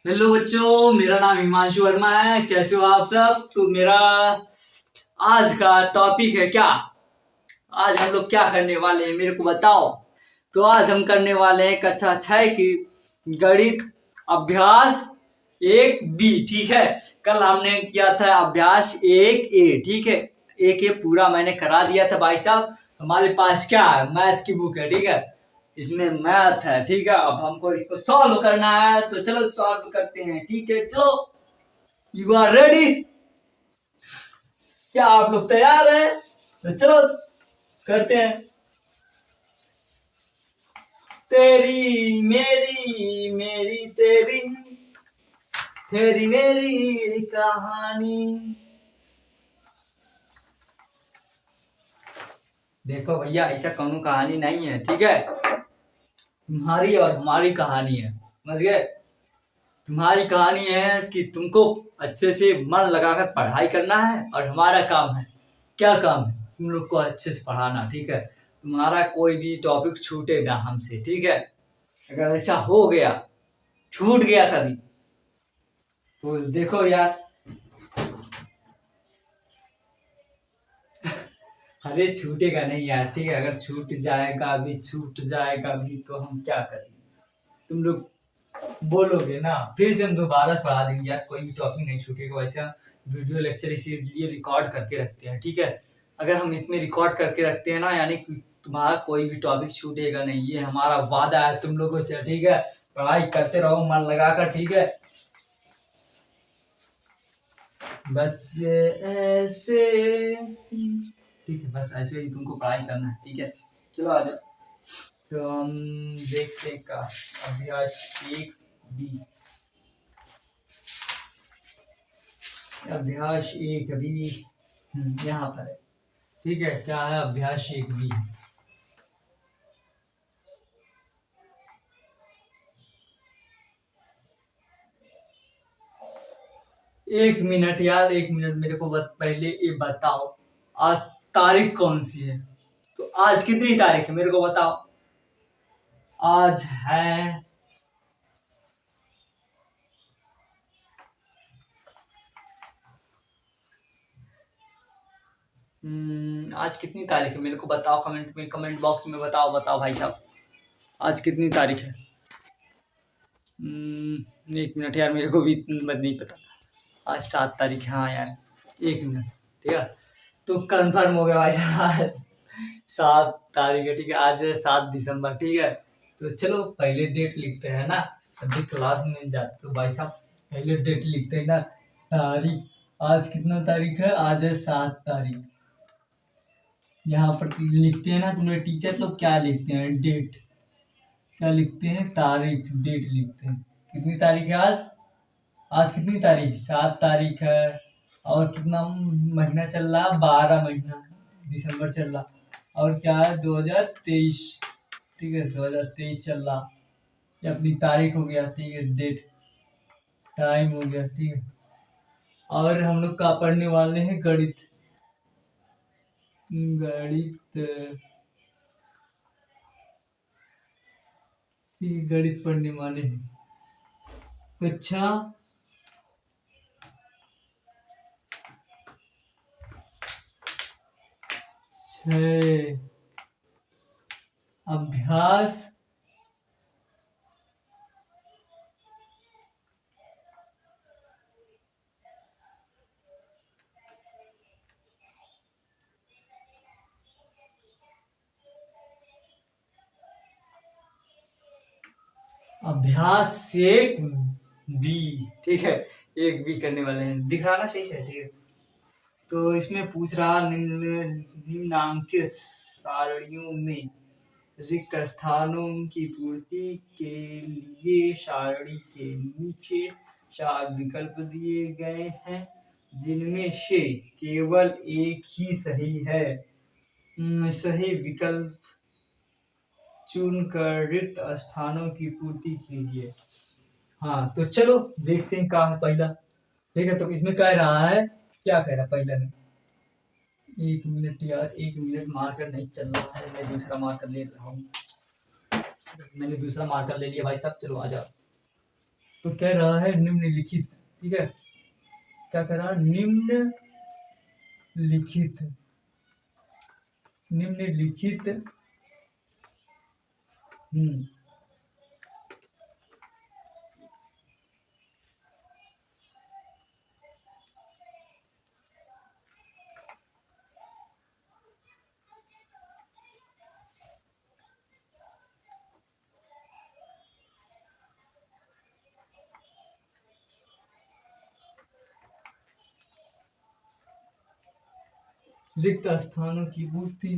Hello बच्चों, मेरा नाम हिमांशु वर्मा है। कैसे हो आप सब? तो मेरा आज का टॉपिक है क्या? आज हम लोग क्या करने वाले हैं मेरे को बताओ। तो आज हम करने वाले हैं कक्षा 6 की गणित अभ्यास 1B। ठीक है, कल हमने किया था अभ्यास 1A। ठीक है, 1A पूरा मैंने करा दिया था भाई साहब। हमारे पास क्या है, मैथ की बुक है। ठीक है, इसमें मैथ है। ठीक है, अब हमको इसको सॉल्व करना है, तो चलो सॉल्व करते हैं। ठीक है, चलो, यू आर रेडी? क्या आप लोग तैयार हैं? तो चलो करते हैं। तेरी मेरी मेरी तेरी, तेरी मेरी कहानी। देखो भैया, ऐसा कोनो कहानी नहीं है। ठीक है, तुम्हारी और हमारी कहानी है, समझ गए? तुम्हारी कहानी है कि तुमको अच्छे से मन लगाकर पढ़ाई करना है, और हमारा काम है, क्या काम है, तुम लोग को अच्छे से पढ़ाना। ठीक है, तुम्हारा कोई भी टॉपिक छूटे ना हमसे। ठीक है, अगर ऐसा हो गया, छूट गया कभी, तो देखो यार, अरे छूटेगा नहीं यार। ठीक है, अगर छूट जाएगा भी तो हम क्या करेंगे? तुम लोग बोलोगे ना, फिर से हम दोबारा से पढ़ा देंगे यार। कोई भी टॉपिक नहीं छूटेगा। वैसे हम वीडियो लेक्चर इसीलिए रिकॉर्ड करके रखते हैं। ठीक है, अगर हम इसमें रिकॉर्ड करके रखते हैं ना, यानी कि तुम्हारा कोई भी टॉपिक छूटेगा नहीं, ये हमारा वादा है तुम लोगों से। ठीक है, पढ़ाई करते रहो मन लगाकर। ठीक है, बस ऐसे, ठीक है, बस ऐसे ही तुमको पढ़ाई करना है। ठीक है, चलो आ जाओ। तो हम देखते हैं का अभ्यास 1B। अभ्यास 1B यहाँ पर है। ठीक है, क्या है अभ्यास 1B? एक मिनट यार, एक मिनट, मेरे को पहले ये बताओ, आज तारीख कौन सी है? तो आज कितनी तारीख है मेरे को बताओ। आज है आज कितनी तारीख है मेरे को बताओ, कमेंट में, कमेंट बॉक्स में बताओ। बताओ भाई साहब, आज कितनी तारीख है? एक मिनट यार, मेरे को भी नहीं पता। आज 7 तारीख है, हाँ यार, एक मिनट। ठीक है, तो कंफर्म हो गया भाई साहब, आज 7 तारीख है। ठीक है, आज है 7 दिसंबर। ठीक है, तो चलो पहले डेट लिखते हैं ना। अभी क्लास में जाते तो भाई साहब पहले डेट लिखते हैं ना। तारीख, आज कितना तारीख है? आज है 7 तारीख। यहाँ पर लिखते हैं ना, तुम्हारे टीचर लोग क्या लिखते हैं? डेट। क्या लिखते हैं? तारीख, डेट लिखते हैं। कितनी तारीख है आज? आज कितनी तारीख? 7 तारीख है। और कितना महीना चल रहा? 12 महीना दिसंबर चल रहा। और क्या है? 2023। ठीक है, 2023 चल रहा। ये अपनी तारीख हो गया। ठीक है, डेट, टाइम हो गया। ठीक है, और हम लोग का पढ़ने वाले हैं गणित। गणित, गणित पढ़ने वाले हैं। अच्छा, है अभ्यास अभ्यास 1B। ठीक है, 1B करने वाले हैं। दिख रहा ना सही से? ठीक है, तो इसमें पूछ रहा निम्नांकित सारणियों में रिक्त स्थानों की पूर्ति के लिए सारणी के नीचे 4 विकल्प दिए गए हैं, जिनमें से केवल एक ही सही है। सही विकल्प चुनकर रिक्त स्थानों की पूर्ति कीजिए। हाँ, तो चलो देखते हैं क्या है पहला। ठीक है, तो इसमें कह रहा है, क्या कह रहा है पहले में? एक मिनट यार, एक मिनट, मार्कर नहीं चल रहा है, मैं दूसरा मार्कर ले रहा हूँ। मैंने दूसरा मार्कर ले लिया भाई साहब, चलो आ जाओ। तो कह रहा है निम्नलिखित, ठीक है, क्या कह रहा है, निम्नलिखित, निम्नलिखित रिक्त स्थानों की पूर्ति।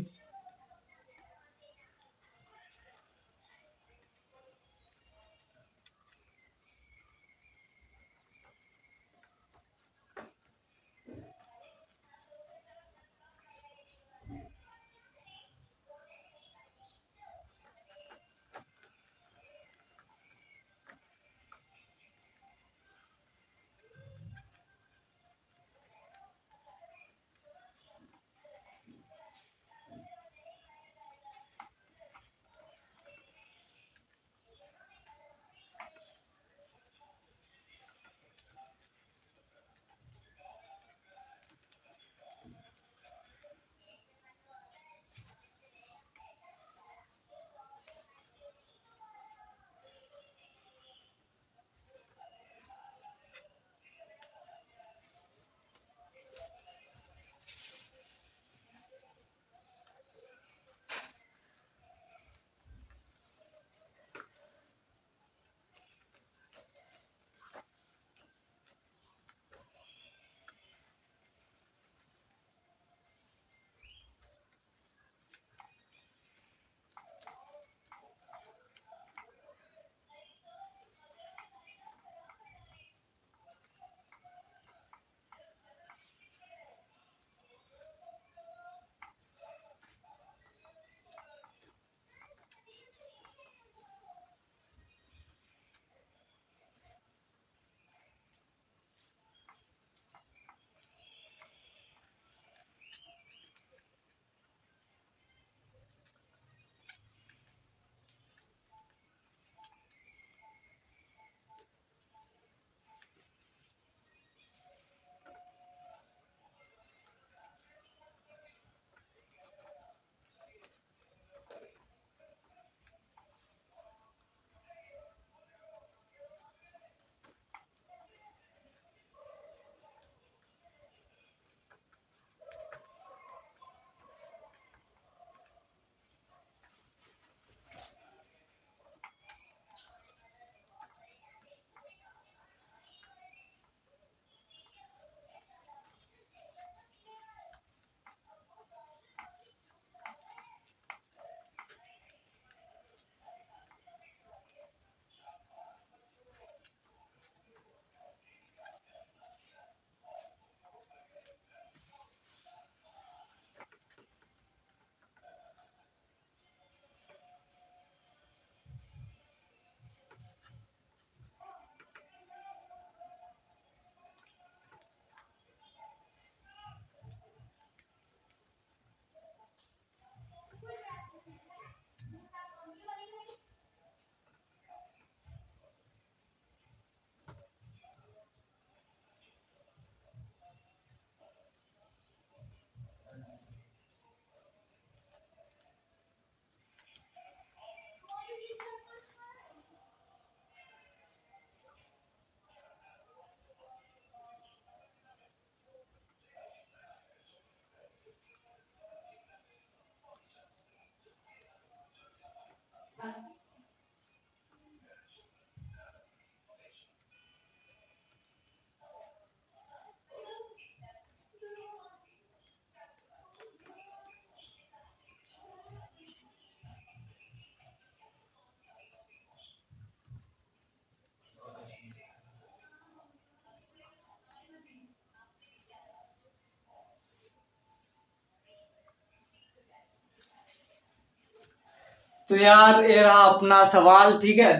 तो यार ये रहा अपना सवाल, ठीक है।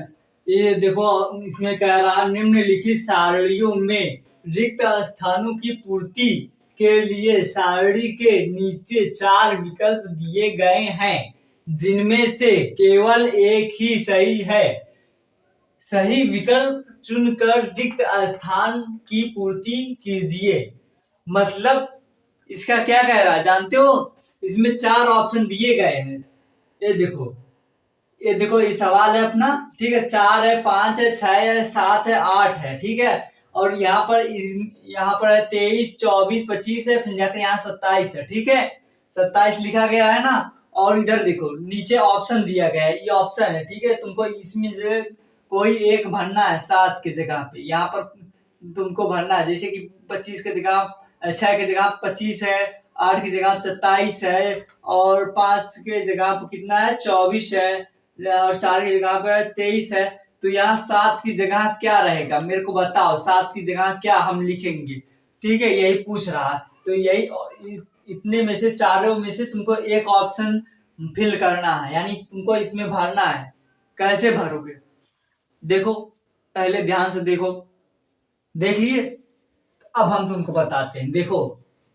ये देखो, इसमें कह रहा है निम्नलिखित सारणियों में रिक्त स्थानों की पूर्ति के लिए सारणी के नीचे 4 विकल्प दिए गए हैं, जिनमें से केवल एक ही सही है। सही विकल्प चुनकर रिक्त स्थान की पूर्ति कीजिए। मतलब इसका क्या कह रहा है जानते हो? इसमें 4 ऑप्शन दिए गए हैं। ये देखो, ये देखो, ये सवाल है अपना, ठीक है। 4 है, 5 है, 6 है, 7 है, 8 है, ठीक है। और यहाँ पर है 23, 24, 25 है, फिर जाकर यहाँ 27 है, ठीक है। 27 लिखा गया है ना। और इधर देखो नीचे ऑप्शन दिया गया है, ये ऑप्शन है, ठीक है। तुमको इसमें से कोई एक भरना है 7 की जगह पे। यहाँ पर तुमको भरना है, जैसे कि 25 की जगह 6 की जगह 25 है, 8 की जगह 27 है, और 5 के जगह पे कितना है 24 है, और 4 की जगह पे 23 है। तो यहाँ 7 की जगह क्या रहेगा मेरे को बताओ, 7 की जगह क्या हम लिखेंगे, ठीक है। यही पूछ रहा है। तो यही इतने में से, चारों में से तुमको एक ऑप्शन फिल करना है, यानी तुमको इसमें भरना है। कैसे भरोगे देखो, पहले ध्यान से देखो, देख लिए। अब हम तुमको बताते हैं, देखो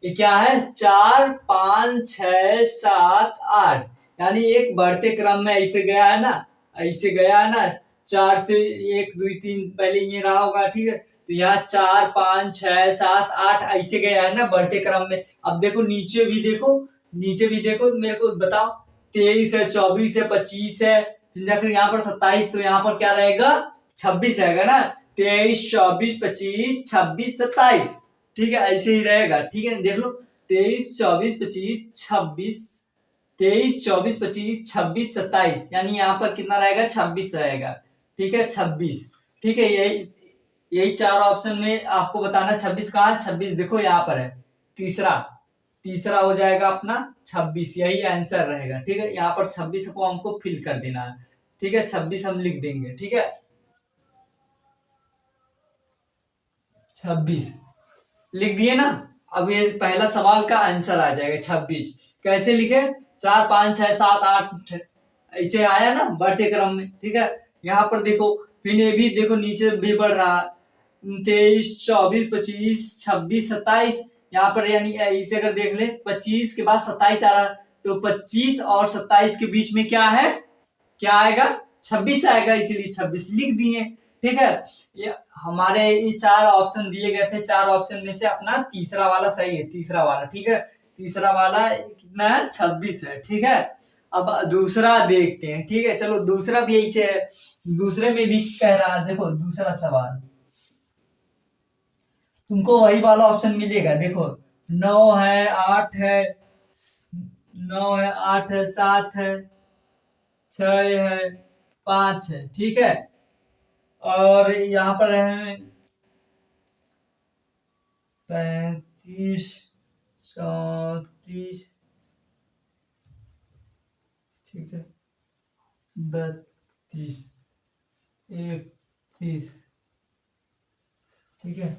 ये क्या है, 4, 5, 6, 7, 8, यानी एक बढ़ते क्रम में ऐसे गया है ना, ऐसे गया है ना। 4 से 1, 2, 3 पहले ये रहा होगा, ठीक है। तो यहाँ 4, 5, 6, 7, 8 ऐसे गया है ना बढ़ते क्रम में। अब देखो नीचे भी देखो, नीचे भी देखो, मेरे को बताओ। 23 है, 24 है, 25 है, फिर जाकर यहाँ पर 27, तो यहाँ पर क्या रहेगा 26 रहेगा ना। 23, 24, 25, 26, 27, ठीक है। ऐसे ही रहेगा, ठीक है। देख लो 23, 24, 25, 26, 23, 24, 25, 26, 27, यानी यहाँ पर कितना रहेगा 26 रहेगा, ठीक है। 26, ठीक है। यही यही 4 ऑप्शन में आपको बताना 26 कहाँ है। 26 देखो यहाँ पर है, तीसरा तीसरा हो जाएगा अपना 26, यही आंसर रहेगा, ठीक है। यहाँ पर 26 को हमको फिल कर देना है, ठीक है। 26 हम लिख देंगे, ठीक है। 26 लिख दिए ना। अब ये पहला सवाल का आंसर आ जाएगा 26। कैसे लिखे, 4, 5, 6, 7, 8 ऐसे आया ना बढ़ते क्रम में, ठीक है। यहाँ पर देखो, फिर ये भी देखो नीचे भी बढ़ रहा, 23, 24, 25, 26, 27, यहाँ पर यानी इसे अगर देख ले 25 के बाद 27 आ रहा, तो 25 और 27 के बीच में क्या है, क्या आएगा 26 आएगा, इसीलिए 26 लिख दिए, ठीक है। ये हमारे ये 4 ऑप्शन दिए गए थे, 4 ऑप्शन में से अपना तीसरा वाला सही है, तीसरा वाला, ठीक है। तीसरा वाला कितना है 26 है, ठीक है। अब दूसरा देखते हैं, ठीक है। चलो दूसरा भी ऐसे है, दूसरे में भी कह रहा है, देखो दूसरा सवाल तुमको वही वाला ऑप्शन मिलेगा, देखो 9 है, 8 है, 9 है, 8 है, 7 है, 6 है, 5 है, ठीक है। और यहाँ पर है 35, 34, ठीक है, 32, 31, ठीक है।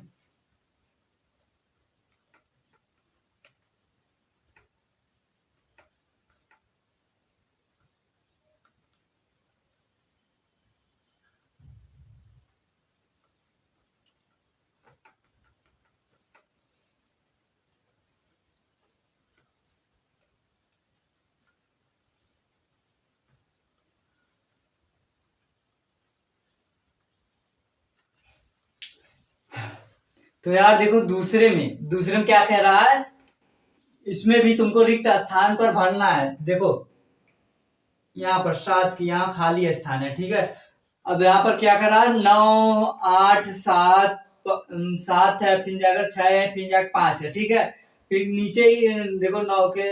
तो यार देखो दूसरे में क्या कह रहा है, इसमें भी तुमको रिक्त स्थान पर भरना है। देखो यहाँ पर 7 की यहाँ खाली स्थान है, ठीक है। अब यहाँ पर क्या कर रहा है, 9, 8, 7, 7 है, फिर जाकर 6 है, फिर जाकर 5 है, ठीक है। फिर नीचे ही देखो 9 के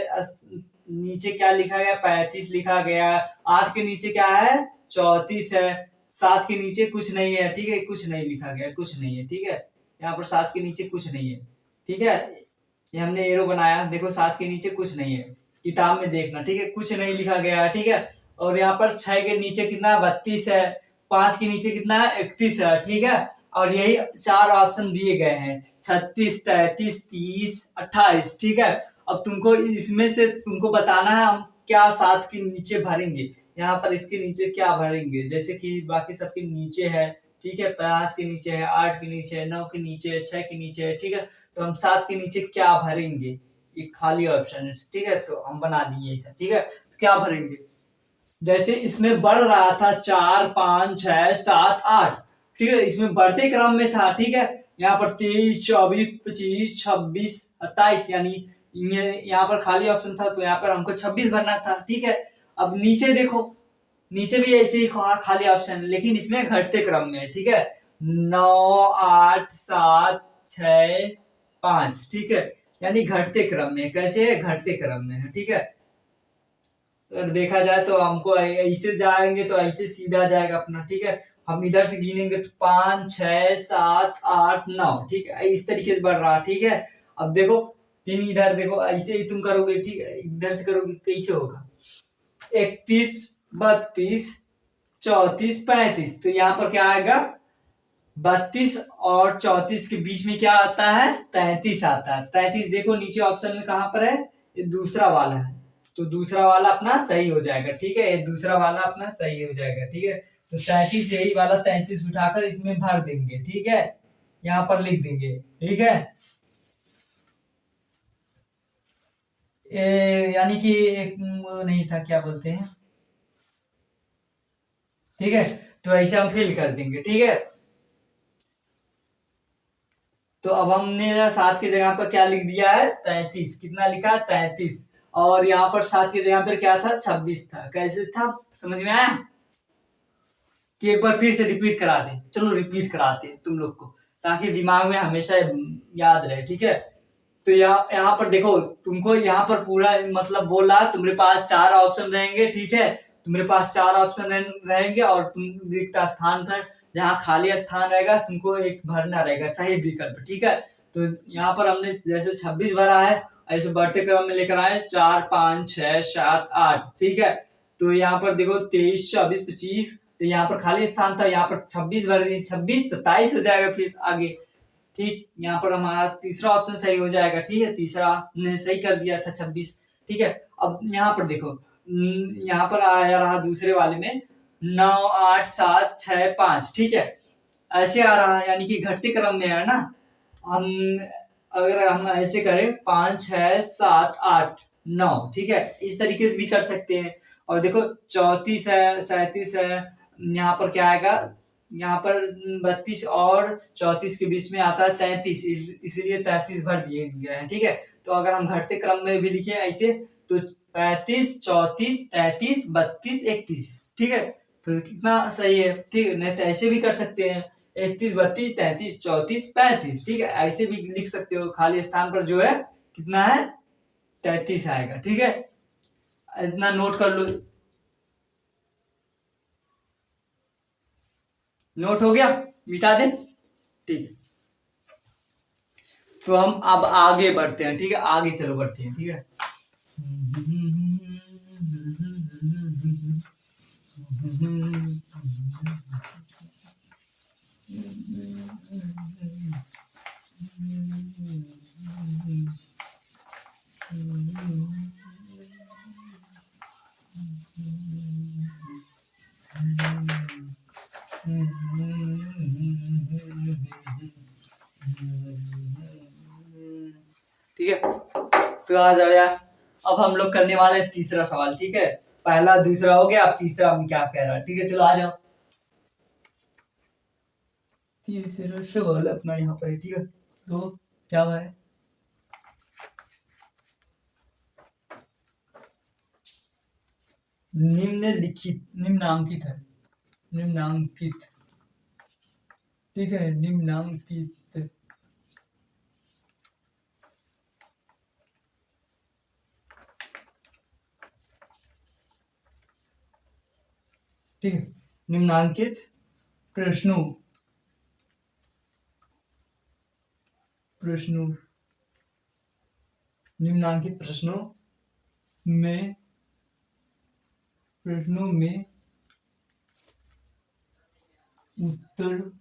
नीचे क्या लिखा गया, 35 लिखा गया। 8 के नीचे क्या है 34 है। 7 के नीचे कुछ नहीं है, ठीक है, कुछ नहीं लिखा गया, कुछ नहीं है, ठीक है। यहाँ पर 7 के नीचे कुछ नहीं है, ठीक है। ये हमने एरो बनाया, देखो 7 के नीचे कुछ नहीं है, किताब में देखना, ठीक है, कुछ नहीं लिखा गया है, ठीक है। और यहाँ पर 6 के नीचे कितना 32 है, 5 के नीचे कितना है 31 है, ठीक है। और यही 4 ऑप्शन दिए गए हैं, 36, 33, 30, 28, ठीक है। अब तुमको इसमें से तुमको बताना है हम क्या 7 के नीचे भरेंगे। यहाँ पर इसके नीचे क्या भरेंगे, जैसे कि बाकी सबके नीचे है, ठीक है। 5 के नीचे है, 8 के नीचे है, 9 के नीचे है, 6 के नीचे है, ठीक है। तो हम 7 के नीचे क्या भरेंगे, ये खाली ऑप्शन है, ठीक है। तो हम बना दिए ऐसा, ठीक है। तो क्या भरेंगे, जैसे इसमें बढ़ रहा था 4 5 6 7 8, ठीक है, इसमें बढ़ते क्रम में था, ठीक है। यहाँ पर 23 24 25 26 27, यानी यहाँ पर खाली ऑप्शन था तो यहाँ पर हमको 26 भरना था, ठीक है। अब नीचे देखो, नीचे भी ऐसे ही खाली ऑप्शन है, लेकिन इसमें घटते क्रम में है, ठीक है। 9 8 7 6 5, ठीक है, यानी घटते क्रम में। कैसे है? घटते क्रम में है, ठीक है। अगर देखा जाए तो हमको ऐसे जाएंगे तो ऐसे सीधा जाएगा अपना, ठीक है। हम इधर से गिनेंगे तो 5 6 7 8 9, ठीक है, इस तरीके से बढ़ रहा, ठीक है। अब देखो फिर इधर देखो, ऐसे ही तुम करोगे, ठीक है, इधर से करोगे कैसे होगा? 31 32 34 35, तो यहाँ पर क्या आएगा? 32 और 34 के बीच में क्या आता है? 33 आता है। 33 देखो नीचे ऑप्शन में कहां पर है? ये दूसरा वाला है, तो दूसरा वाला अपना सही हो जाएगा, ठीक है। ये दूसरा वाला अपना सही हो जाएगा, ठीक है। तो 33 यही वाला 33 उठाकर इसमें भर देंगे, ठीक है, यहाँ पर लिख देंगे, ठीक है। यानी कि एक नहीं था, क्या बोलते हैं, ठीक है। तो ऐसे हम फिल कर देंगे, ठीक है। तो अब हमने 7 की जगह पर क्या लिख दिया है? 33। कितना लिखा? 33। और यहाँ पर 7 की जगह पर क्या था? 26 था। कैसे था, समझ में आया? कि एक बार फिर से रिपीट करा दें? चलो रिपीट कराते हैं तुम लोग को, ताकि दिमाग में हमेशा याद रहे, ठीक है। तो यहाँ पर देखो, तुमको यहाँ पर पूरा मतलब बोला, तुम्हारे पास 4 ऑप्शन रहेंगे, ठीक है। तुम्हारे पास 4 ऑप्शन रहेंगे और तुम रिक्त स्थान पर जहाँ खाली स्थान रहेगा तुमको एक भरना रहेगा, सही विकल्प, ठीक है। तो यहाँ पर हमने जैसे 26 भरा है, ऐसे बढ़ते क्रम में लेकर आए 4 5 6 7 8, ठीक है। तो यहाँ पर देखो 23 24 25, तो यहाँ पर खाली स्थान था, यहाँ पर 26 भर दिए, 26 27 हो जाएगा फिर आगे, ठीक। यहाँ पर हमारा तीसरा ऑप्शन सही हो जाएगा, ठीक है, तीसरा हमने सही कर दिया था 26, ठीक है। अब यहाँ पर देखो, यहाँ पर आया रहा दूसरे वाले में 9 8 7 6 5, ठीक है, ऐसे आ रहा है, यानी कि घटते क्रम में है ना। हम अगर हम ऐसे करें 5 6 7 8 9, ठीक है, इस तरीके से भी कर सकते हैं। और देखो 34 है, 37 है, यहाँ पर क्या आएगा? यहाँ पर 32 और 34 के बीच में आता है 33, इसीलिए 33 भर दिए गए हैं, ठीक है। तो अगर हम घटते क्रम में भी लिखे ऐसे, तो 35 34 33 32 31, ठीक है। तो कितना सही है, ठीक है। नहीं तो ऐसे भी कर सकते हैं 31 32 33 34 35, ठीक है, ऐसे भी लिख सकते हो। खाली स्थान पर जो है कितना है? 33 आएगा, ठीक है। इतना नोट कर लो। नोट हो गया? मिटा दे, ठीक है। तो हम अब आगे बढ़ते हैं, ठीक है, आगे चलो बढ़ते हैं, ठीक है। ठीक है, तो आ जाओ यार। अब हम लोग करने वाले हैं तीसरा सवाल, ठीक है। पहला दूसरा हो गया, अब तीसरा हम क्या कह रहा है, ठीक है, चलो आ जाओ। तीसरा सवाल अपना यहाँ पर है, ठीक है। तो क्या है? निम्नलिखित, निम्नांकित है, निम्नांकित, ठीक है, निम्नांकित ठीक है, निम्नांकित प्रश्नों प्रश्नों निम्नांकित में प्रश्नों में उत्तर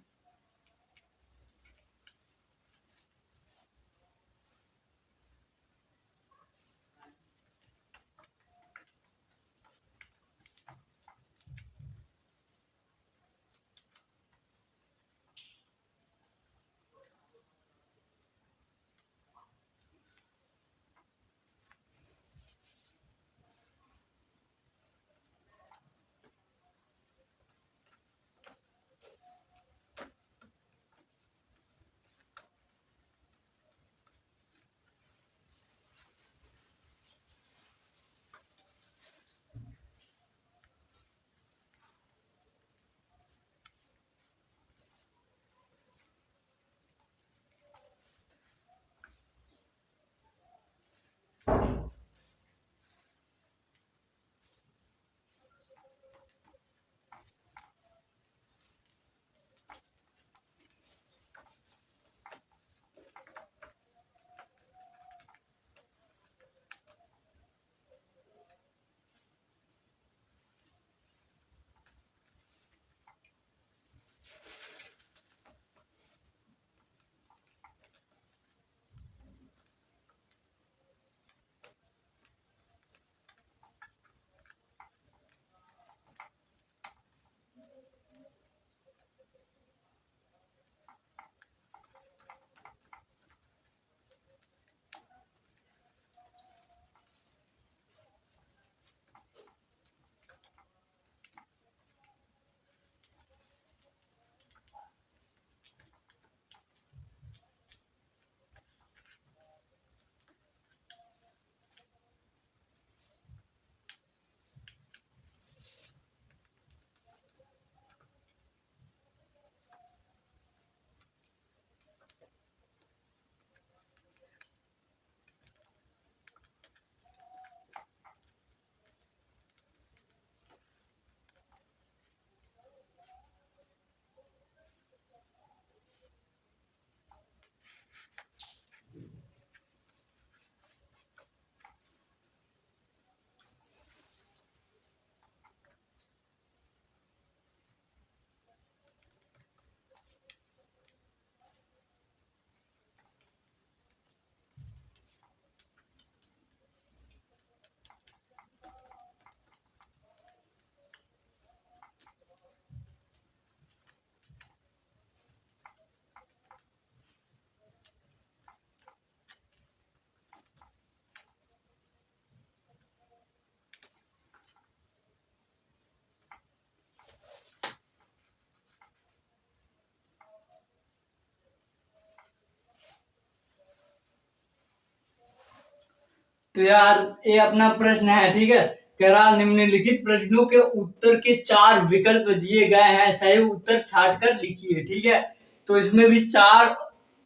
तो यार ये अपना प्रश्न है, ठीक है। कह रहा निम्नलिखित प्रश्नों के उत्तर के 4 विकल्प दिए गए हैं, सही उत्तर छांटकर लिखिए, ठीक है। तो इसमें भी 4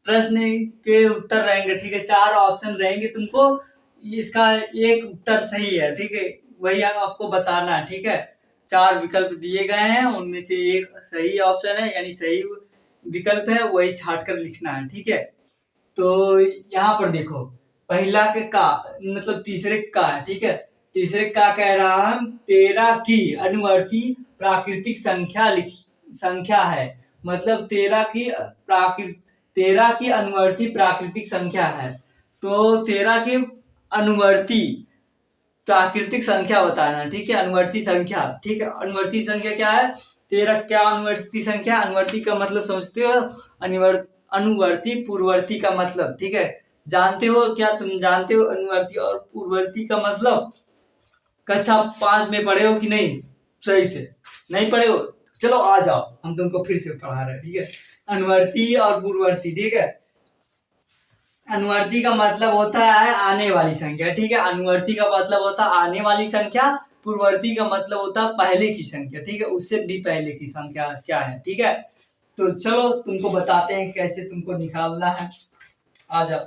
प्रश्न के उत्तर रहेंगे, ठीक है। 4 ऑप्शन रहेंगे, तुमको इसका एक उत्तर सही है, ठीक है, वही आपको बताना है, ठीक है। 4 विकल्प दिए गए हैं, उनमें से एक सही ऑप्शन है, यानी सही विकल्प है, वही छांट कर लिखना है, ठीक है। तो यहाँ पर देखो, पहला के का मतलब तीसरे का है, ठीक है। तीसरे का कह रहा है 13 की अनुवर्ती प्राकृतिक संख्या है। मतलब 13 की अनुवर्ती प्राकृतिक संख्या है। तो 13 की अनुवर्ती प्राकृतिक संख्या बताना, ठीक है। अनुवर्ती संख्या, ठीक है। अनुवर्ती संख्या क्या है? 13 क्या अनुवर्ती संख्या? अनुवर्ती का मतलब समझते हो? अनुवर्ती पूर्ववर्ती का मतलब, ठीक है। जानते हो क्या? तुम जानते हो अनुवर्ती और पूर्ववर्ती का मतलब? कक्षा 5 में पढ़े हो कि नहीं? सही से नहीं पढ़े हो? चलो आ जाओ, हम तुमको फिर से पढ़ा रहे हैं, ठीक है। अनुवर्ती और पूर्ववर्ती, ठीक है। अनुवर्ती का मतलब होता है आने वाली संख्या, ठीक है। अनुवर्ती का मतलब होता है आने वाली संख्या। पूर्ववर्ती का मतलब होता है पहले की संख्या, ठीक है, उससे भी पहले की संख्या क्या है, ठीक है। तो चलो तुमको बताते हैं कैसे तुमको निकालना है, आ जाओ।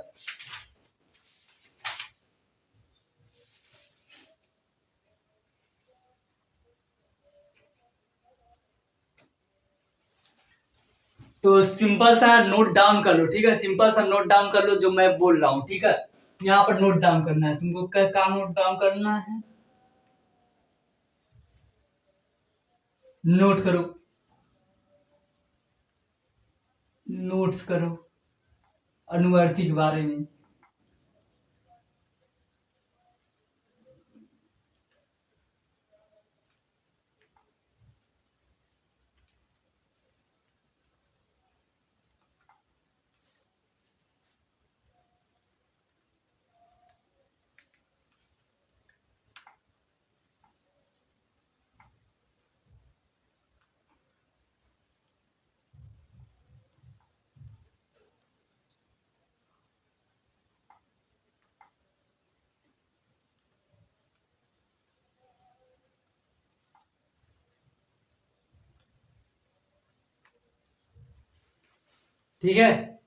तो सिंपल सा नोट डाउन कर लो, ठीक है। सिंपल सा नोट डाउन कर लो जो मैं बोल रहा हूँ, ठीक है। यहाँ पर नोट डाउन करना है तुमको। क्या नोट डाउन करना है? नोट करो, नोट्स करो अनुवर्ती के बारे में। ठीक है,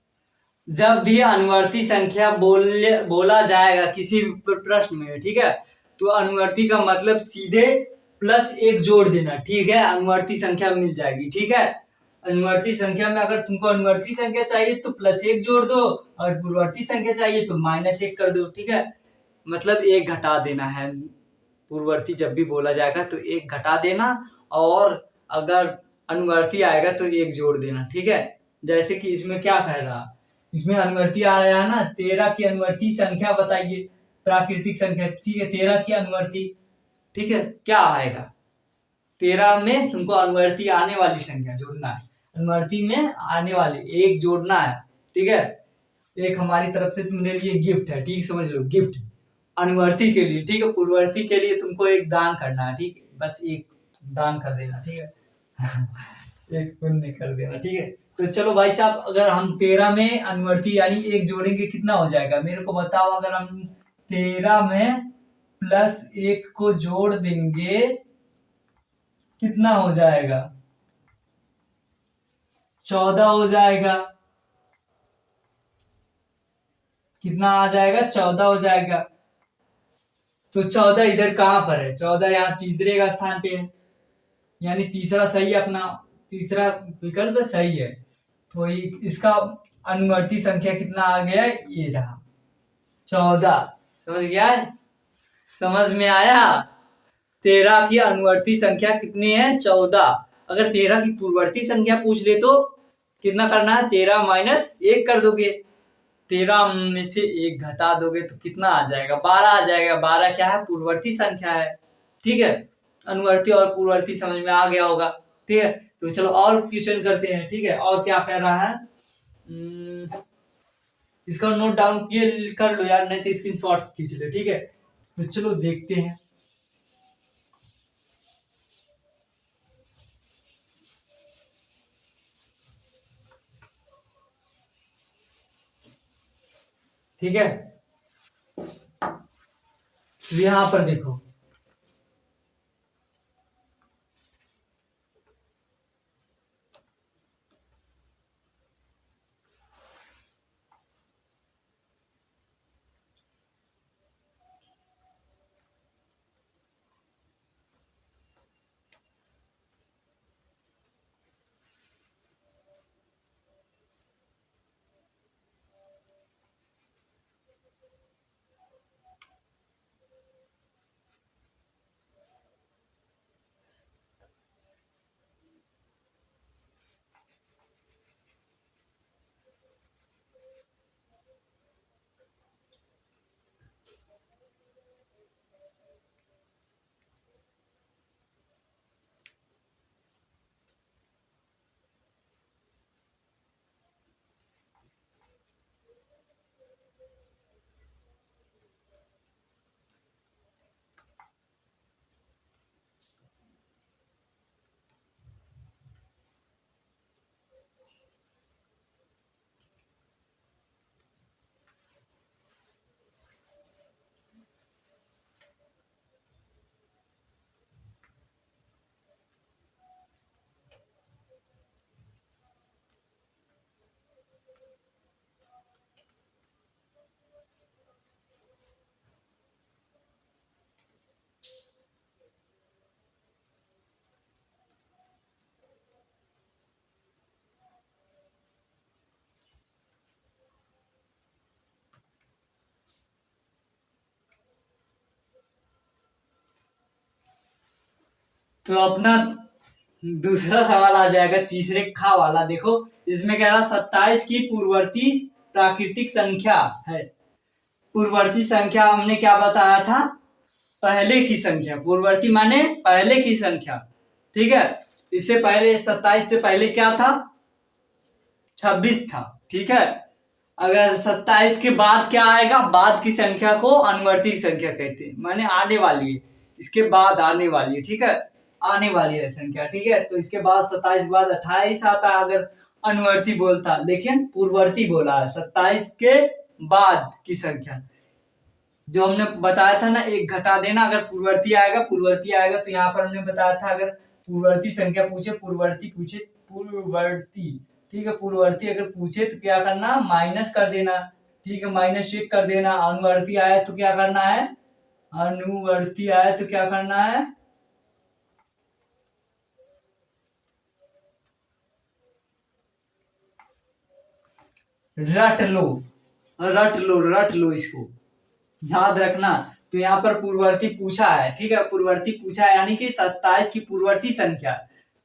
जब भी अनुवर्ती संख्या बोला जाएगा किसी भी प्रश्न में, ठीक है, तो अनुवर्ती का मतलब सीधे +1 जोड़ देना, ठीक है, अनुवर्ती संख्या मिल जाएगी, ठीक है। अनुवर्ती संख्या में अगर तुमको अनुवर्ती संख्या चाहिए तो +1 जोड़ दो, और पूर्ववर्ती संख्या चाहिए तो -1 कर दो, ठीक है। मतलब 1 घटा देना है, पूर्ववर्ती जब भी बोला जाएगा तो 1 घटा देना, और अगर अनुवर्ती आएगा तो 1 जोड़ देना, ठीक है। जैसे कि इसमें क्या कह रहा, इसमें अनुवर्ती आ रहा है ना, 13 की अनुवर्ती संख्या बताइए, प्राकृतिक संख्या, ठीक है, 13 की अनुवर्ती, ठीक है, क्या आएगा, 13 में तुमको अनुवर्ती आने वाली संख्या जोड़ना है, अनुवर्ती में आने वाली 1 जोड़ना है, ठीक है। एक हमारी तरफ से तुम्हारे लिए गिफ्ट है, ठीक, समझ लो, गिफ्ट अनुवर्ती के लिए, ठीक है। पूर्ववर्ती के लिए तुमको एक दान करना है, ठीक है, बस एक दान कर देना, ठीक है। एक पुण्य कर देना, ठीक है। तो चलो भाई साहब, अगर हम 13 में अनुवर्ती यानी 1 जोड़ेंगे कितना हो जाएगा, मेरे को बताओ। अगर हम 13 में +1 को जोड़ देंगे कितना हो जाएगा, 14 हो जाएगा। कितना आ जाएगा, 14 हो जाएगा। तो 14 इधर कहां पर है, 14 यहाँ तीसरे का स्थान पे है, यानी तीसरा सही है, अपना तीसरा विकल्प सही है। तो इसका अनुवर्ती संख्या कितना आ गया, ये रहा 14। समझ गया है, समझ में आया। 13 की अनुवर्ती संख्या कितनी है, 14। अगर 13 की पूर्ववर्ती संख्या पूछ ले तो कितना करना है, 13 - 1 कर दोगे, 13 में से 1 घटा दोगे तो कितना आ जाएगा, 12 आ जाएगा। 12 क्या है, पूर्ववर्ती संख्या है, ठीक है। अनुवर्ती और पूर्ववर्ती समझ में आ गया होगा, ठीक है। तो चलो और क्वेश्चन करते हैं, ठीक है। और क्या कह रहा है, इसका नोट डाउन किए कर लो यार, नहीं तो स्क्रीनशॉट खींच लो, ठीक है। तो चलो देखते हैं। ठीक है, यहां पर देखो, तो अपना दूसरा सवाल आ जाएगा, तीसरे खा वाला। देखो इसमें कह रहा 27 की पूर्ववर्ती प्राकृतिक संख्या है। पूर्ववर्ती संख्या हमने क्या बताया था, पहले की संख्या। पूर्ववर्ती माने पहले की संख्या, ठीक है। इससे पहले 27 से पहले क्या था, 26 था, ठीक है। अगर 27 के बाद क्या आएगा, बाद की संख्या को अनुवर्ती संख्या कहते हैं, माने आने वाली है, इसके बाद आने वाली है, ठीक है, आने वाली है संख्या, ठीक है। तो इसके बाद 27 के बाद 28 आता है अगर अनुवर्ती बोलता, लेकिन पूर्ववर्ती बोला है 27 के बाद की संख्या। जो हमने बताया था ना, 1 घटा देना, अगर पूर्ववर्ती आएगा तो यहाँ पर हमने बताया था, अगर पूर्ववर्ती संख्या पूछे, पूर्ववर्ती, ठीक है। पूर्ववर्ती अगर पूछे तो क्या करना, माइनस कर देना, ठीक है, -1 कर देना। अनुवर्ती आया तो क्या करना है, अनुवर्ती आया तो क्या करना है, रट लो, रट लो, रट लो, इसको याद रखना। तो यहाँ पर पूर्ववर्ती पूछा है, ठीक है, पूर्ववर्ती पूछा है यानी कि 27 की पूर्ववर्ती संख्या।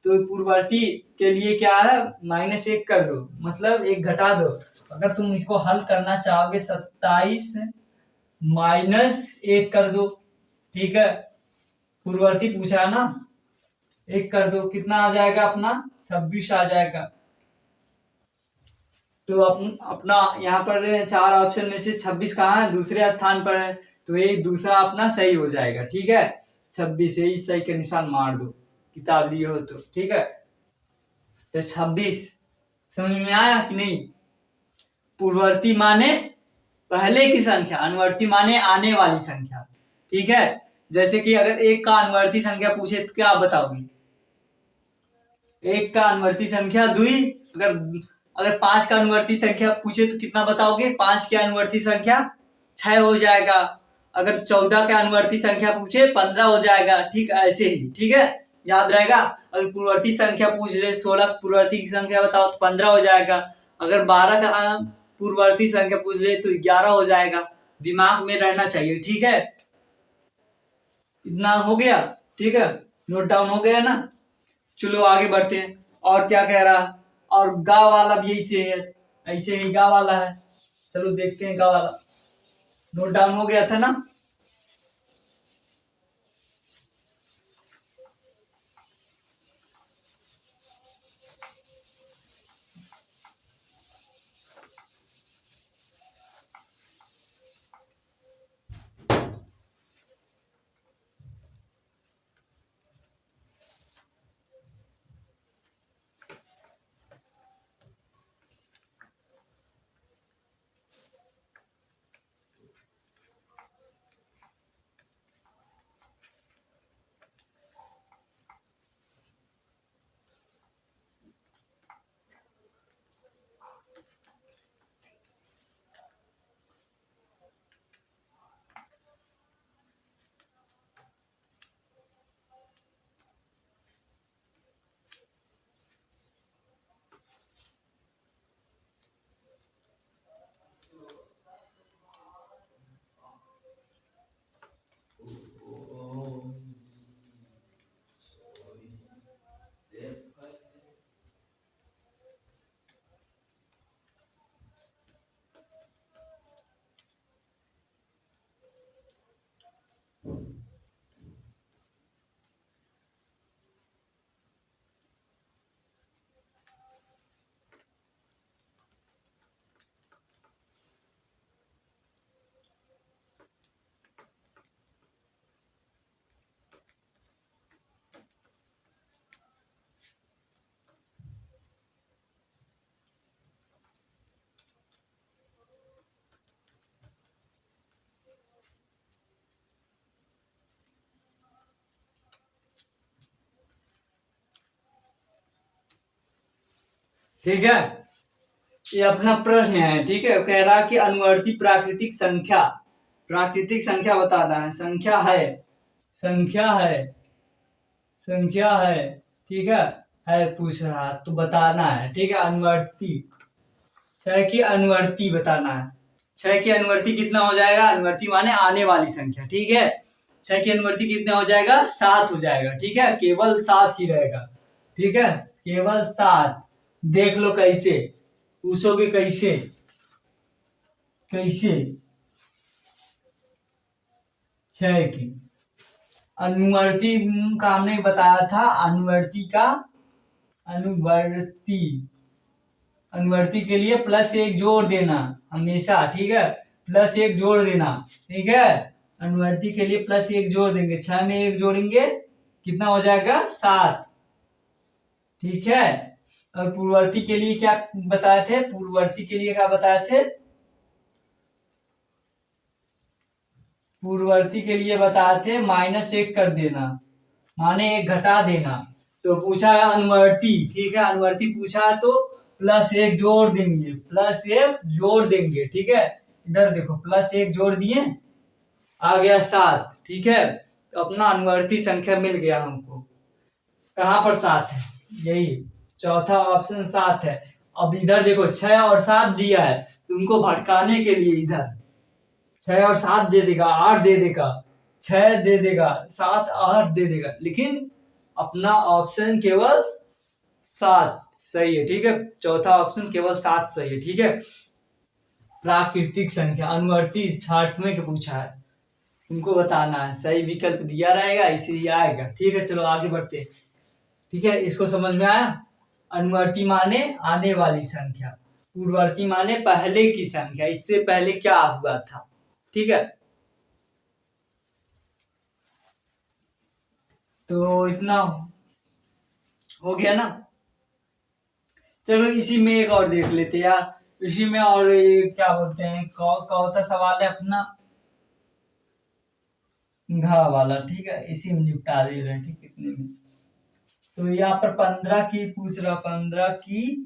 तो पूर्ववर्ती के लिए क्या है, -1 कर दो, मतलब 1 घटा दो। अगर तुम इसको हल करना चाहोगे 27 -1 कर दो, ठीक है, पूर्ववर्ती पूछा है ना, 1 कर दो, कितना आ जाएगा अपना, 26 आ जाएगा। तो अपना यहाँ पर 4 ऑप्शन में से 26 कहाँ है, दूसरे स्थान पर है, तो ये दूसरा अपना सही हो जाएगा, ठीक है। 26 यही सही के निशान मार दो, किताब लिए हो तो, ठीक है। तो 26 समझ में आया कि नहीं। पूर्ववर्ती माने पहले की संख्या, अनुवर्ती माने आने वाली संख्या, ठीक है। जैसे कि अगर 1 का अनुवर्ती संख्या पूछे तो क्या आप बताओगे, 1 का अनुवर्ती संख्या 2। अगर अगर 5 का अनुवर्ती संख्या पूछे तो कितना बताओगे, 5 की अनुवर्ती संख्या 6 हो जाएगा। अगर 14 का अनुवर्ती संख्या पूछे 15 हो जाएगा, ठीक, ऐसे ही, ठीक है, याद रहेगा। अगर पूर्ववर्ती संख्या पूछ ले 16 पूर्ववर्ती की संख्या बताओ तो 15 हो जाएगा। अगर 12 का पूर्ववर्ती संख्या पूछ ले तो 11 हो जाएगा। दिमाग में रहना चाहिए, ठीक है। इतना हो गया, ठीक है, नोट डाउन हो गया ना। चलो आगे बढ़ते हैं, और क्या कह रहा, और गा वाला भी ऐसे है, ऐसे ही गा वाला है। चलो देखते हैं गा वाला, नोट डाउन हो गया था ना। ठीक है, ये अपना प्रश्न है, ठीक है। कह रहा कि अनुवर्ती प्राकृतिक संख्या, प्राकृतिक संख्या बताना है, संख्या है, संख्या है, संख्या है, ठीक है पूछ रहा तो बताना है, ठीक है। अनुवर्ती 6 की अनुवर्ती बताना है। 6 की अनुवर्ती कितना हो जाएगा, अनुवर्ती माने आने वाली संख्या, ठीक है। 6 की अनुवर्ती कितना हो जाएगा, 7 हो जाएगा, ठीक है, केवल 7 ही रहेगा, ठीक है, केवल 7। देख लो कैसे पूछोगे, कैसे कैसे 6 की अनुवर्ती का हमने बताया था, अनुवर्ती का, अनुवर्ती, अनुवर्ती के लिए +1 जोड़ देना हमेशा, ठीक है, +1 जोड़ देना, ठीक है। अनुवर्ती के लिए +1 जोड़ देंगे, 6 में 1 जोड़ेंगे कितना हो जाएगा, 7, ठीक है। और पूर्ववर्ती के लिए क्या बताए थे, पूर्ववर्ती के लिए क्या बताए थे, पूर्ववर्ती के लिए बताए थे -1 कर देना, माने 1 घटा देना। तो पूछा है अनुवर्ती, ठीक है, अनुवर्ती पूछा है तो प्लस एक जोड़ देंगे, प्लस एक जोड़ देंगे, ठीक है। इधर देखो प्लस एक जोड़ दिए, आ गया 7, ठीक है। तो अपना अनुवर्ती संख्या मिल गया हमको। कहाँ पर 7 है, यही चौथा ऑप्शन 7 है। अब इधर देखो 6 और 7 दिया है, तो उनको भटकाने के लिए इधर 6 और 7 दे देगा, 8 दे देगा, 6 दे देगा, 7 8 दे देगा, लेकिन अपना ऑप्शन केवल 7 सही है, ठीक है। चौथा ऑप्शन केवल 7 सही है, ठीक है। प्राकृतिक संख्या अनुवर्ती 6वें के पूछा है, उनको बताना है, सही विकल्प दिया रहेगा इसीलिए आएगा, ठीक है। चलो आगे बढ़ते हैं, ठीक है। इसको समझ में आया। अनुवर्ती माने आने वाली संख्या, पूर्ववर्ती माने पहले की संख्या, इससे पहले क्या हुआ था, ठीक है। तो इतना हो गया ना। चलो इसी में एक और देख लेते हैं यार, इसी में और क्या बोलते हैं, कौन सवाल है अपना, घा वाला, ठीक है। इसी में निपटा दे रहे हैं, ठीक, कितने में। तो यहाँ पर 15 की पूछ रहा, 15 की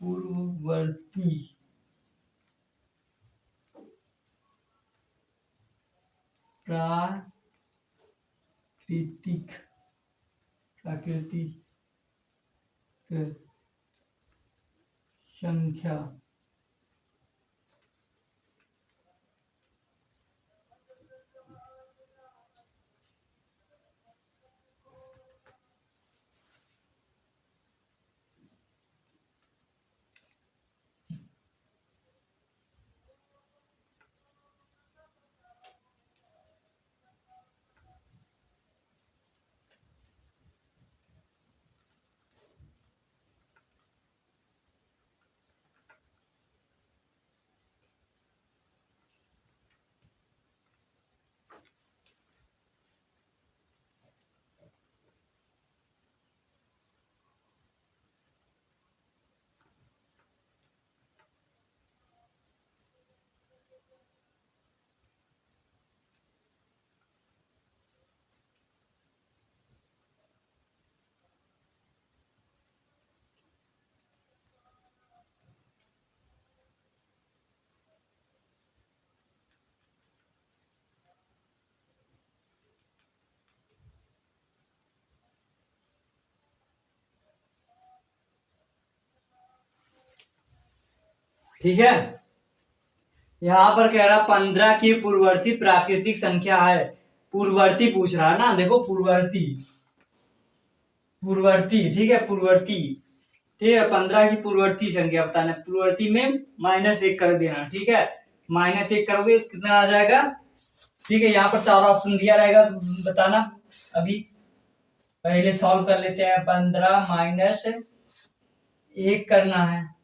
पूर्ववर्ती प्राकृतिक संख्या ठीक है। यहाँ पर कह रहा 15 की पूर्ववर्ती प्राकृतिक संख्या है, पूर्ववर्ती पूछ रहा है ना, देखो पूर्ववर्ती, पूर्ववर्ती, ठीक है, पूर्ववर्ती, ठीक है। 15 की पूर्ववर्ती संख्या बताना, पूर्ववर्ती में -1 कर देना, ठीक है। -1 करोगे कितना आ जाएगा, ठीक है। यहाँ पर 4 ऑप्शन दिया रहेगा, तो बताना। अभी पहले सॉल्व कर लेते हैं, 15 -1 करना है,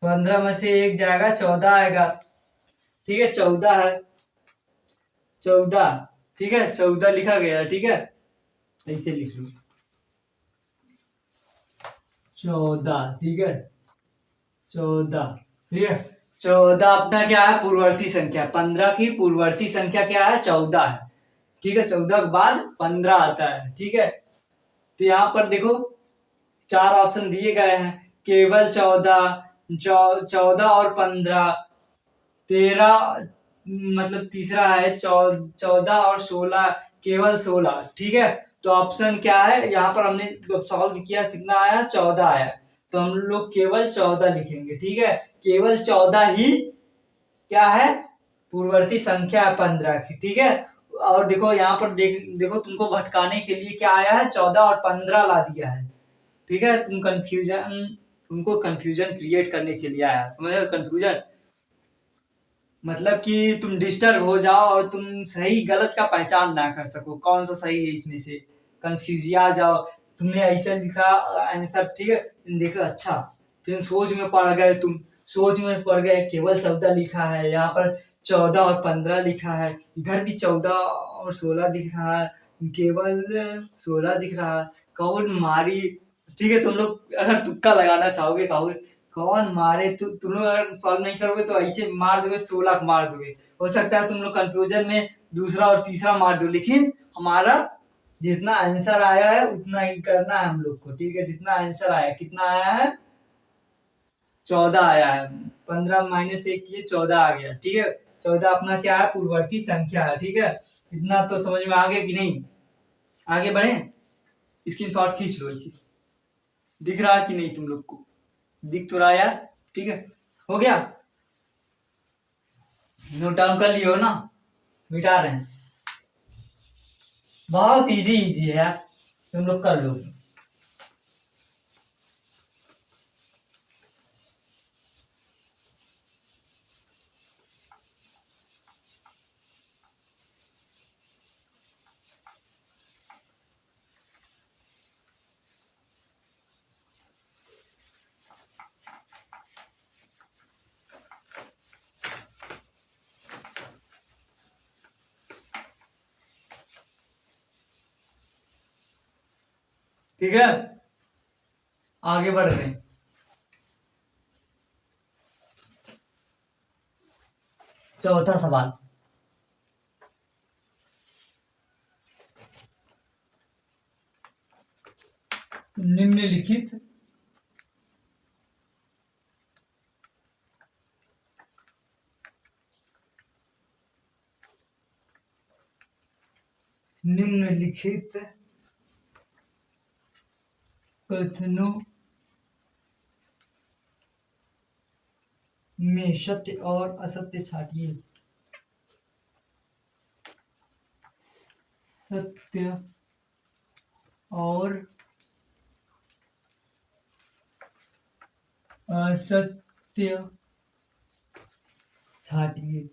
पंद्रह में से 1 जाएगा, 14 आएगा, ठीक है। 14 है, 14, ठीक है, 14 लिखा गया, ठीक है। ऐसे लिख लो 14, ठीक है, 14, ठीक है। 14 अपना क्या है, पूर्ववर्ती संख्या, 15 की पूर्ववर्ती संख्या क्या है, 14 है, ठीक है। 14 के बाद 15 आता है, ठीक है। तो यहाँ पर देखो 4 ऑप्शन दिए गए हैं, केवल 14, 14 और 15, 13, मतलब तीसरा है 14 और 16, केवल 16, ठीक है। तो ऑप्शन क्या है, यहाँ पर हमने जब सॉल्व किया कितना आया, 14 आया, तो हम लोग केवल 14 लिखेंगे, ठीक है। केवल 14 ही क्या है, पूर्ववर्ती संख्या है 15 की, ठीक है। और देखो यहाँ पर देखो तुमको भटकाने के लिए क्या आया है, 14 और 15 ला दिया है, ठीक है। तुमको कंफ्यूजन क्रिएट करने के लिए आया, समझ रहे हो, कंफ्यूजन मतलब कि तुम डिस्टर्ब हो जाओ और तुम सही गलत का पहचान ना कर सको, कौन सा सही है इसमें से, कंफ्यूज आ जाओ। तुमने ऐसा लिखा आंसर, ठीक है, देखो अच्छा, फिर सोच में पड़ गए तुम, सोच में पड़ गए, केवल 14 लिखा है, यहाँ पर 14 और 15 लिखा है, इधर भी 14 और 16 लिखा है, केवल 16 दिख रहा है। कौन मारी? ठीक है, तुम लोग अगर तुक्का लगाना चाहोगे, कहोगे कौन मारे, तुम लोग अगर सॉल्व नहीं करोगे तो ऐसे मार दोगे, 16 मार दोगे। हो सकता है तुम लोग कंफ्यूजन में दूसरा और तीसरा मार दो, लेकिन हमारा जितना आंसर आया है उतना ही करना है हम लोग को। ठीक है, जितना आंसर आया, कितना आया है? 14 आया है। 15 माइनस 1 किए, 14 आ गया। ठीक है, 14 अपना क्या है? पूर्ववर्ती संख्या है। ठीक है, इतना तो समझ में आ गया कि नहीं? आगे बढ़े, स्क्रीनशॉट खींच लो। इसी दिख रहा है कि नहीं तुम लोग को? दिख तो रहा है यार। ठीक है, हो गया, नोट डाउन कर लियो ना? मिटा रहे हैं। बहुत इजी इजी है यार, तुम लोग कर लो। ठीक है, आगे बढ़ रहे हैं। चौथा सवाल, निम्नलिखित निम्नलिखित कथनों में सत्य और असत्य छाटिए। सत्य और असत्य छाटिए।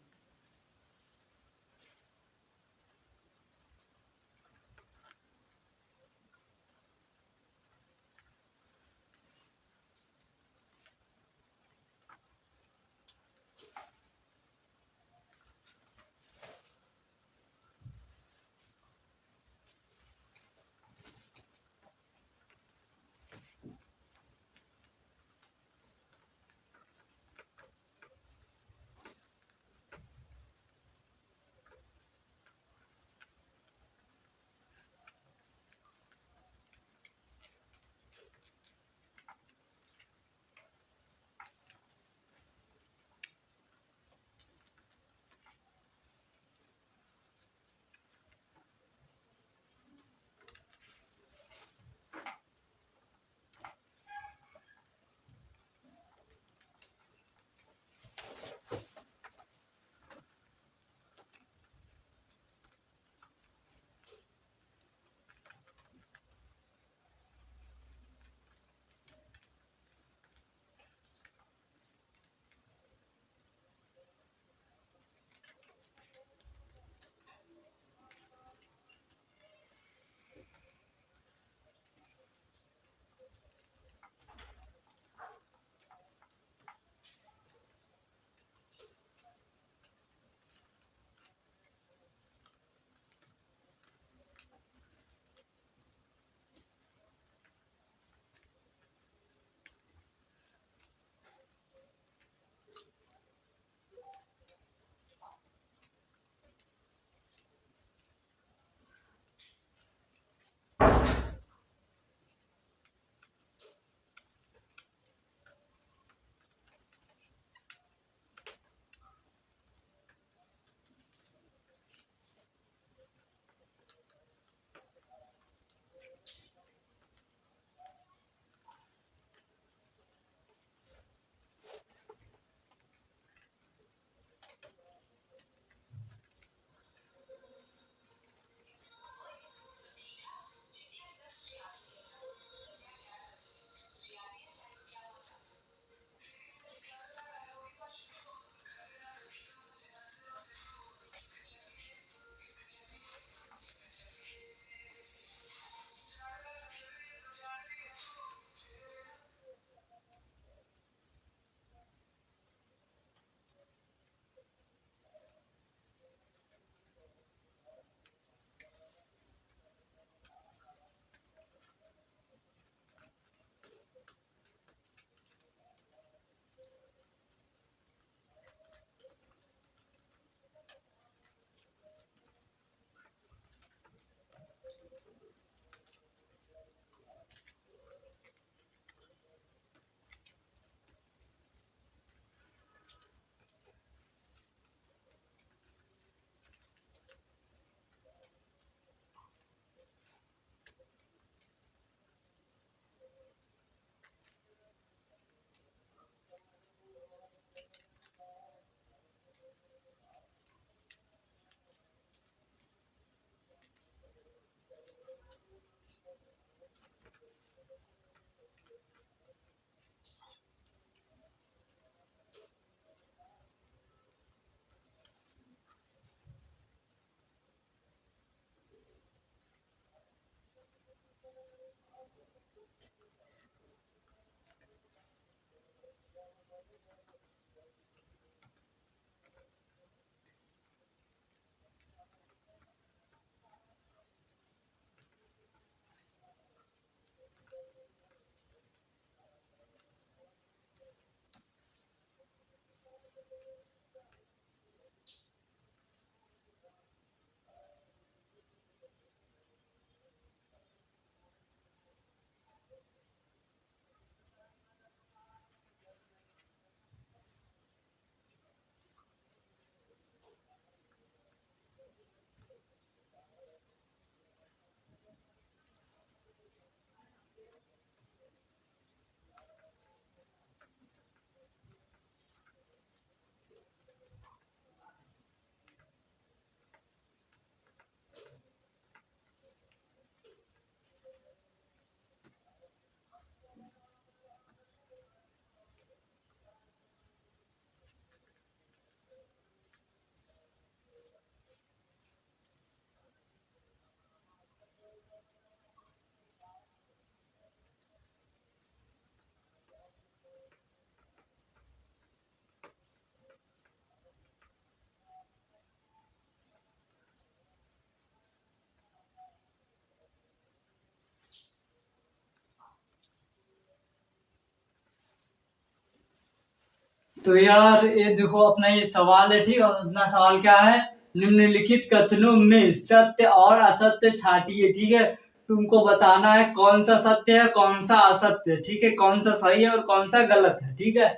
तो यार ये देखो अपना ये सवाल है, ठीक है। अपना सवाल क्या है, निम्नलिखित कथनों में सत्य और असत्य छांटिए, ठीक है। तुमको बताना है कौन सा सत्य है कौन सा असत्य है, ठीक है, कौन सा सही है और कौन सा गलत है, ठीक है।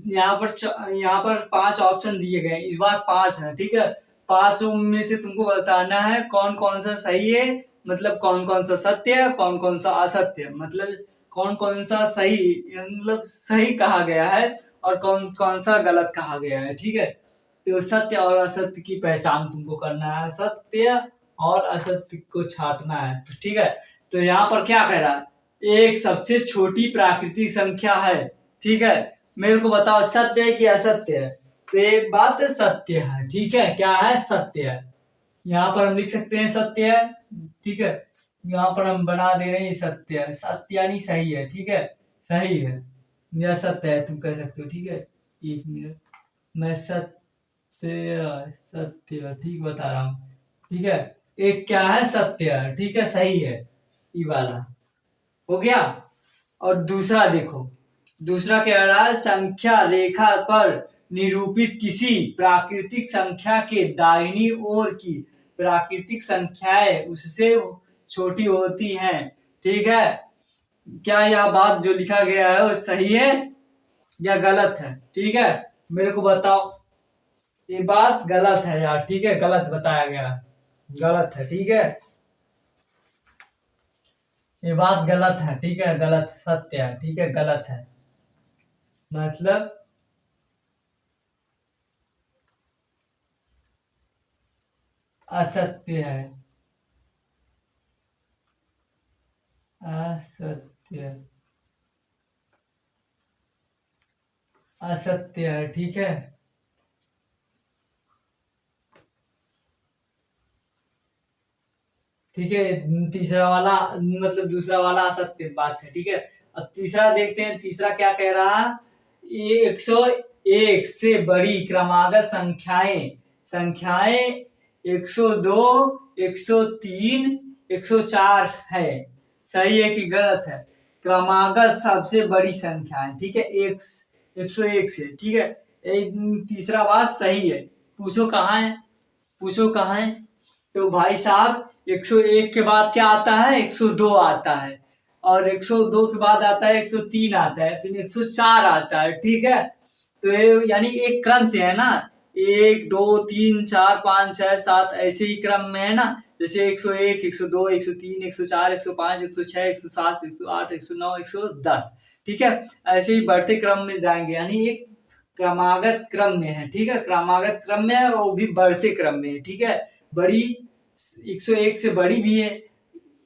यहाँ पर 5 ऑप्शन दिए गए, इस बार 5 है, ठीक है। 5 में से तुमको बताना है कौन कौन सा सही है, मतलब कौन कौन सा सत्य है, कौन कौन सा असत्य है, मतलब कौन कौन सा सही, मतलब सही कहा गया है और कौन कौन सा गलत कहा गया है, ठीक है। तो सत्य और असत्य की पहचान तुमको करना है, सत्य और असत्य को छांटना है, तो ठीक है। तो यहाँ पर क्या कह रहा है, एक सबसे छोटी प्राकृतिक संख्या है, ठीक है। मेरे को बताओ सत्य है कि असत्य है, तो ये बात सत्य है, ठीक है। क्या है, सत्य है। यहाँ पर हम लिख सकते हैं सत्य है, ठीक है। यहाँ पर हम बना दे रहे हैं सत्य है, सत्य यानी सही है, ठीक है, सही है या सत्य है तुम कह सकते हो, ठीक है। एक मिनट, मैं सत्य सत्य ठीक बता रहा हूँ, ठीक है। एक क्या है, सत्य है, ठीक है, सही है, ये वाला हो गया। और दूसरा देखो, दूसरा कह रहा है संख्या रेखा पर निरूपित किसी प्राकृतिक संख्या के दाहिनी ओर की प्राकृतिक संख्याएं उससे छोटी होती हैं, ठीक है। क्या यह बात जो लिखा गया है वो सही है या गलत है, ठीक है। मेरे को बताओ, ये बात गलत है यार, ठीक है, गलत बताया गया, गलत है, ठीक है। ये बात गलत है, ठीक है, गलत, सत्य है, ठीक है, गलत है, मतलब असत्य है, असत्य, असत्य है, ठीक है। ठीक है, तीसरा वाला मतलब दूसरा वाला असत्य बात है, ठीक है। अब तीसरा देखते हैं, तीसरा क्या कह रहा, ये 101 से बड़ी क्रमागत संख्याएं संख्याएं 102, 103, 104 है, सही है कि गलत है। क्रमागत सबसे बड़ी संख्या है, ठीक है, 101 से, ठीक है। तीसरा बात सही है। पूछो कहाँ है, पूछो कहाँ है। तो भाई साहब 101 के बाद क्या आता है, 102 आता है, और 102 के बाद आता है 103 आता है, फिर 104 आता है, ठीक है। तो ये यानी एक क्रम से है ना, 1 2 3 4 5 6 7 ऐसे ही क्रम में है ना, जैसे 101, 102, 103, 104, 105, 106, 107, 108, 109, 110, ठीक है। ऐसे ही बढ़ते क्रम में जाएंगे, यानी एक क्रमागत क्रम में है, ठीक है, क्रमागत क्रम में है और वो भी बढ़ते क्रम में है, ठीक है। बड़ी 101 से बड़ी भी है,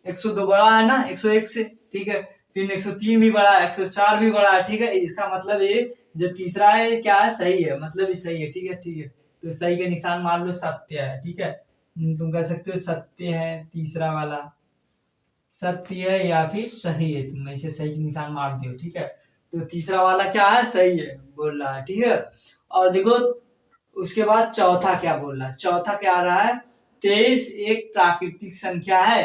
102 बड़ा है ना 101 से, ठीक है। फिर 103 भी बड़ा है, 104 भी बड़ा है, ठीक है। इसका मतलब ये जो तीसरा है क्या है, सही है, मतलब ये सही है, ठीक है, ठीक है। तो सही के निशान मान लो सत्य है, ठीक है। तुम कह सकते हो सत्य है, तीसरा वाला सत्य है या फिर सही है, तुम इसे सही के निशान मार दियो, ठीक है। तो तीसरा वाला क्या है, सही है बोल रहा है, ठीक है। और देखो उसके बाद चौथा क्या बोल रहा है, चौथा क्या आ रहा है, 23 एक प्राकृतिक संख्या है।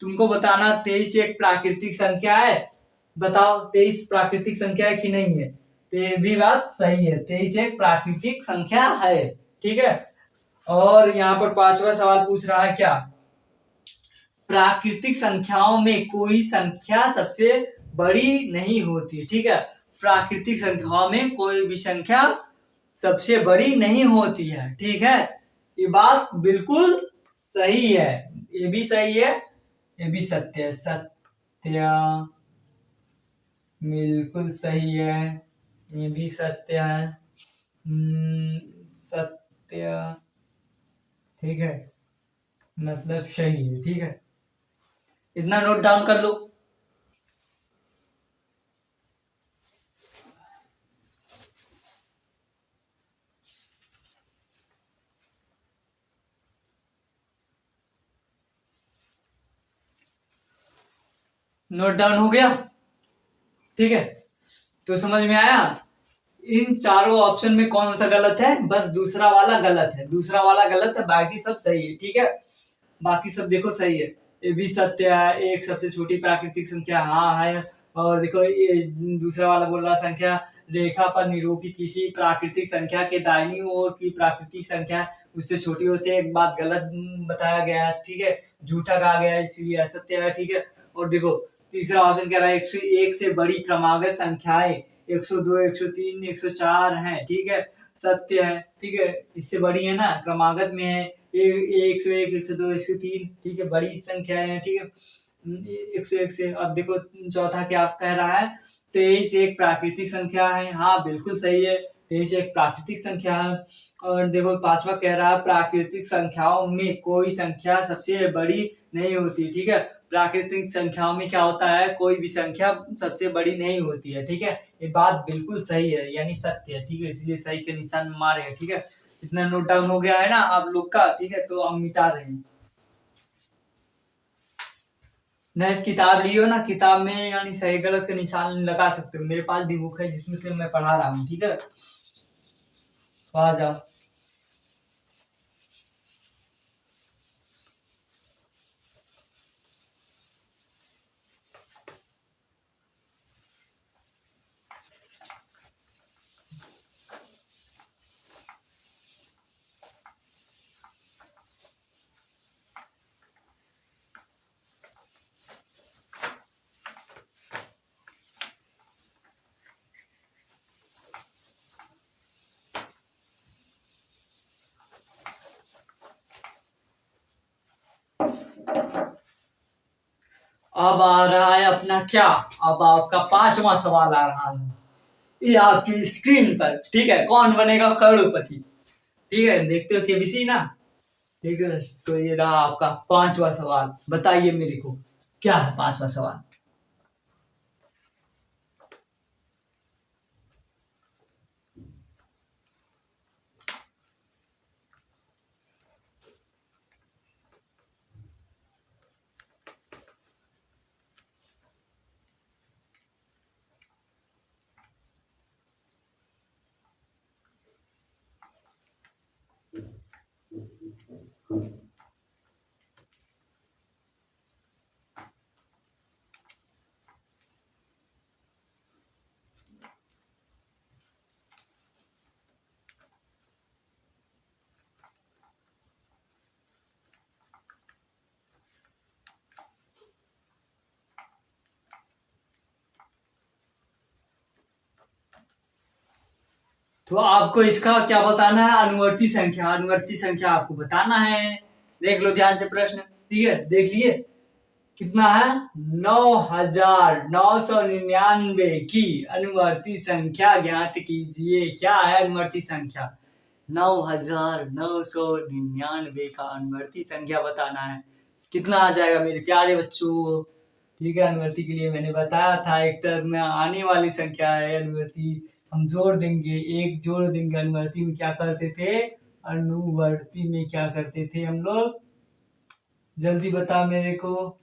तुमको बताना 23 एक प्राकृतिक संख्या है, बताओ 23 प्राकृतिक संख्या है कि नहीं है। तो ये भी बात सही है, 23 एक प्राकृतिक संख्या है, ठीक है। और यहाँ पर पांचवा सवाल पूछ रहा है क्या, प्राकृतिक संख्याओं में कोई संख्या सबसे बड़ी नहीं होती, ठीक है। प्राकृतिक संख्याओं में कोई भी संख्या सबसे बड़ी नहीं होती है, ठीक है। ये बात बिल्कुल सही है, ये भी सही है, ये भी सत्य है, सत्य बिल्कुल सही है, ये भी सत्य है, सत्य, ठीक है, मतलब सही है, ठीक है। इतना नोट डाउन कर लो। नोट डाउन हो गया, ठीक है। तो समझ में आया इन चारों ऑप्शन में कौन सा गलत है, बस दूसरा वाला गलत है, दूसरा वाला गलत है, बाकी सब सही है, ठीक है। बाकी सब देखो सही है, ये भी सत्य है, एक सबसे छोटी प्राकृतिक संख्या हाँ है। और देखो ये दूसरा वाला बोल रहा संख्या रेखा पर निरूपित किसी प्राकृतिक संख्या के दाहिनी ओर की प्राकृतिक संख्या उससे छोटी होती है, एक बात गलत बताया गया है, ठीक है, झूठा कहा गया है, इसलिए असत्य है, ठीक है। और देखो तीसरा ऑप्शन कह रहा है 101 से बड़ी क्रमागत संख्याएं 102, 103, 104 है, ठीक है, सत्य है, ठीक है, इससे बड़ी है ना, क्रमागत में है 101, 102, 103, ठीक है, बड़ी संख्या है, ठीक है, 101 से। अब देखो चौथा क्या कह रहा है, 23 एक प्राकृतिक संख्या है, हाँ बिल्कुल सही है, 23 एक प्राकृतिक संख्या है। और देखो पांचवा कह रहा है प्राकृतिक संख्याओं में कोई संख्या सबसे बड़ी नहीं होती, ठीक है। प्राकृतिक संख्याओं में क्या होता है, कोई भी संख्या सबसे बड़ी नहीं होती है, ठीक है, ये बात बिल्कुल सही है, यानी सत्य है, ठीक है, इसलिए सही के निशान मारे हैं, ठीक है। इतना नोट डाउन हो गया है ना आप लोग का, ठीक है, तो हम मिटा रहे हैं। नहीं किताब लियो ना, किताब में यानी सही गलत का निशान लगा सकते हो, मेरे पास भी बुक है जिसमें से मैं पढ़ा रहा हूँ, ठीक है, तो आ जाओ। अब आ रहा है अपना क्या, अब आपका पांचवा सवाल आ रहा है, ये आपकी स्क्रीन पर, ठीक है, कौन बनेगा करोड़पति, ठीक है, देखते हो केबीसी ना, ठीक है। तो ये रहा आपका पांचवा सवाल, बताइए मेरे को क्या है पांचवा सवाल। तो आपको इसका क्या बताना है, अनुवर्ती संख्या, अनुवर्ती संख्या आपको बताना है। देख लो ध्यान से प्रश्न, ठीक है, देख लिए कितना है, 9,999 की अनुवर्ती संख्या ज्ञात कीजिए, क्या है अनुवर्ती संख्या, 9,999 का अनुवर्ती संख्या बताना है, कितना आ जाएगा मेरे प्यारे बच्चों, ठीक है। अनुवर्ती के लिए मैंने बताया था एक टर्म में आने वाली संख्या है अनुवर्ती, हम जोड़ देंगे, एक जोड़ देंगे, अनुवर्ती में क्या करते थे, अनुवर्ती में क्या करते थे हम लोग, जल्दी बता मेरे को,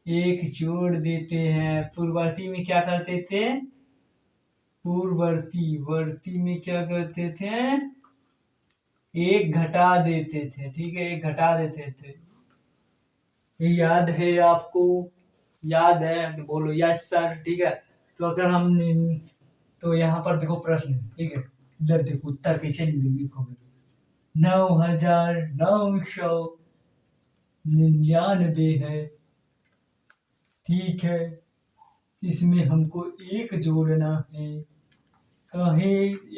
एक जोड़ देते हैं, पूर्ववर्ती में क्या करते थे, पूर्ववर्ती वर्ती में क्या करते थे, एक घटा देते थे, ठीक है, एक घटा देते थे। ये याद है आपको? याद है तो बोलो यस सर, ठीक है। तो अगर हम तो यहाँ पर देखो प्रश्न, ठीक है, इधर देखो उत्तर कैसे लिखोगे। 9,999 है, ठीक है। इसमें हमको एक जोड़ना है। काहे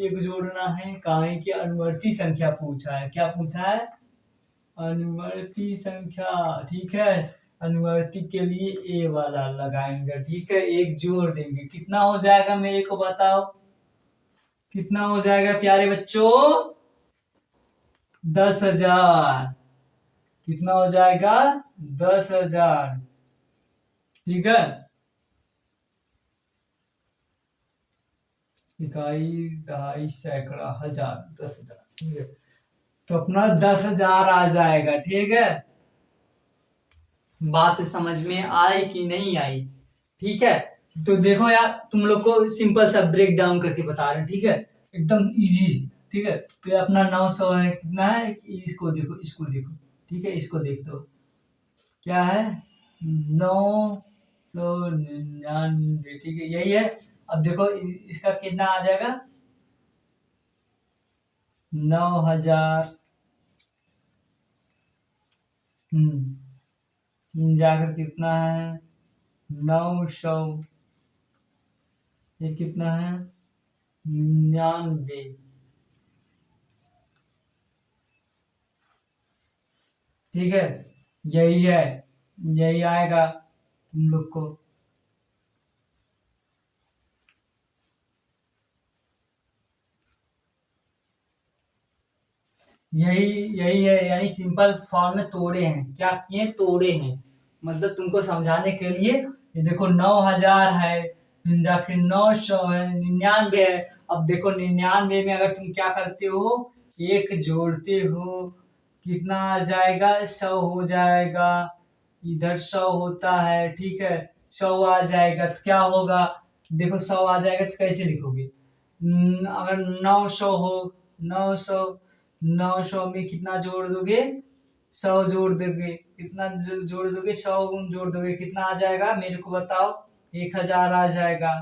एक जोड़ना है? काहे की अनुवर्ती संख्या पूछा है। क्या पूछा है? अनुवर्ती संख्या, ठीक है। अनुवर्ती के लिए ए वाला लगाएंगे, ठीक है, एक जोड़ देंगे। कितना हो जाएगा मेरे को बताओ, कितना हो जाएगा प्यारे बच्चों? 10,000। कितना हो जाएगा? 10,000, ठीक है। इकाई, दहाई, सैकड़ा, हजार, 10,000, ठीक है। तो अपना 10,000 आ जाएगा, ठीक है। बात समझ में आई कि नहीं आई? ठीक है। तो देखो यार, तुम लोग को सिंपल सा ब्रेक डाउन करके बता रहे हैं, ठीक है, एकदम इजी, ठीक है। तो ये अपना 900 है, कितना है, इसको देखो, इसको देखो, ठीक है, इसको देख दो, क्या है, 999, ठीक है, यही है। अब देखो इसका कितना आ जाएगा, 9,000, जाकर कितना है, 900, ये कितना है, 99, ठीक है, यही है, यही आएगा तुम लोग को। यही यही है, यानी सिंपल फॉर्म में तोड़े हैं, क्या किए, तोड़े हैं, मतलब तुमको समझाने के लिए। ये देखो 9,000 है, जाके 900 है, 99 है। अब देखो 99 में अगर तुम क्या करते हो, एक जोड़ते हो, कितना आ जाएगा, 100 हो जाएगा। इधर 100 होता है, ठीक है, 100 आ जाएगा तो क्या होगा, देखो 100 आ जाएगा तो कैसे लिखोगे, अगर 900 हो, 900, 900 में कितना जोड़ दोगे, 100 जोड़ दोगे, कितना जोड़ दोगे, 100 जोड़ दोगे, कितना आ जाएगा मेरे को बताओ, 1,000 आ जाएगा।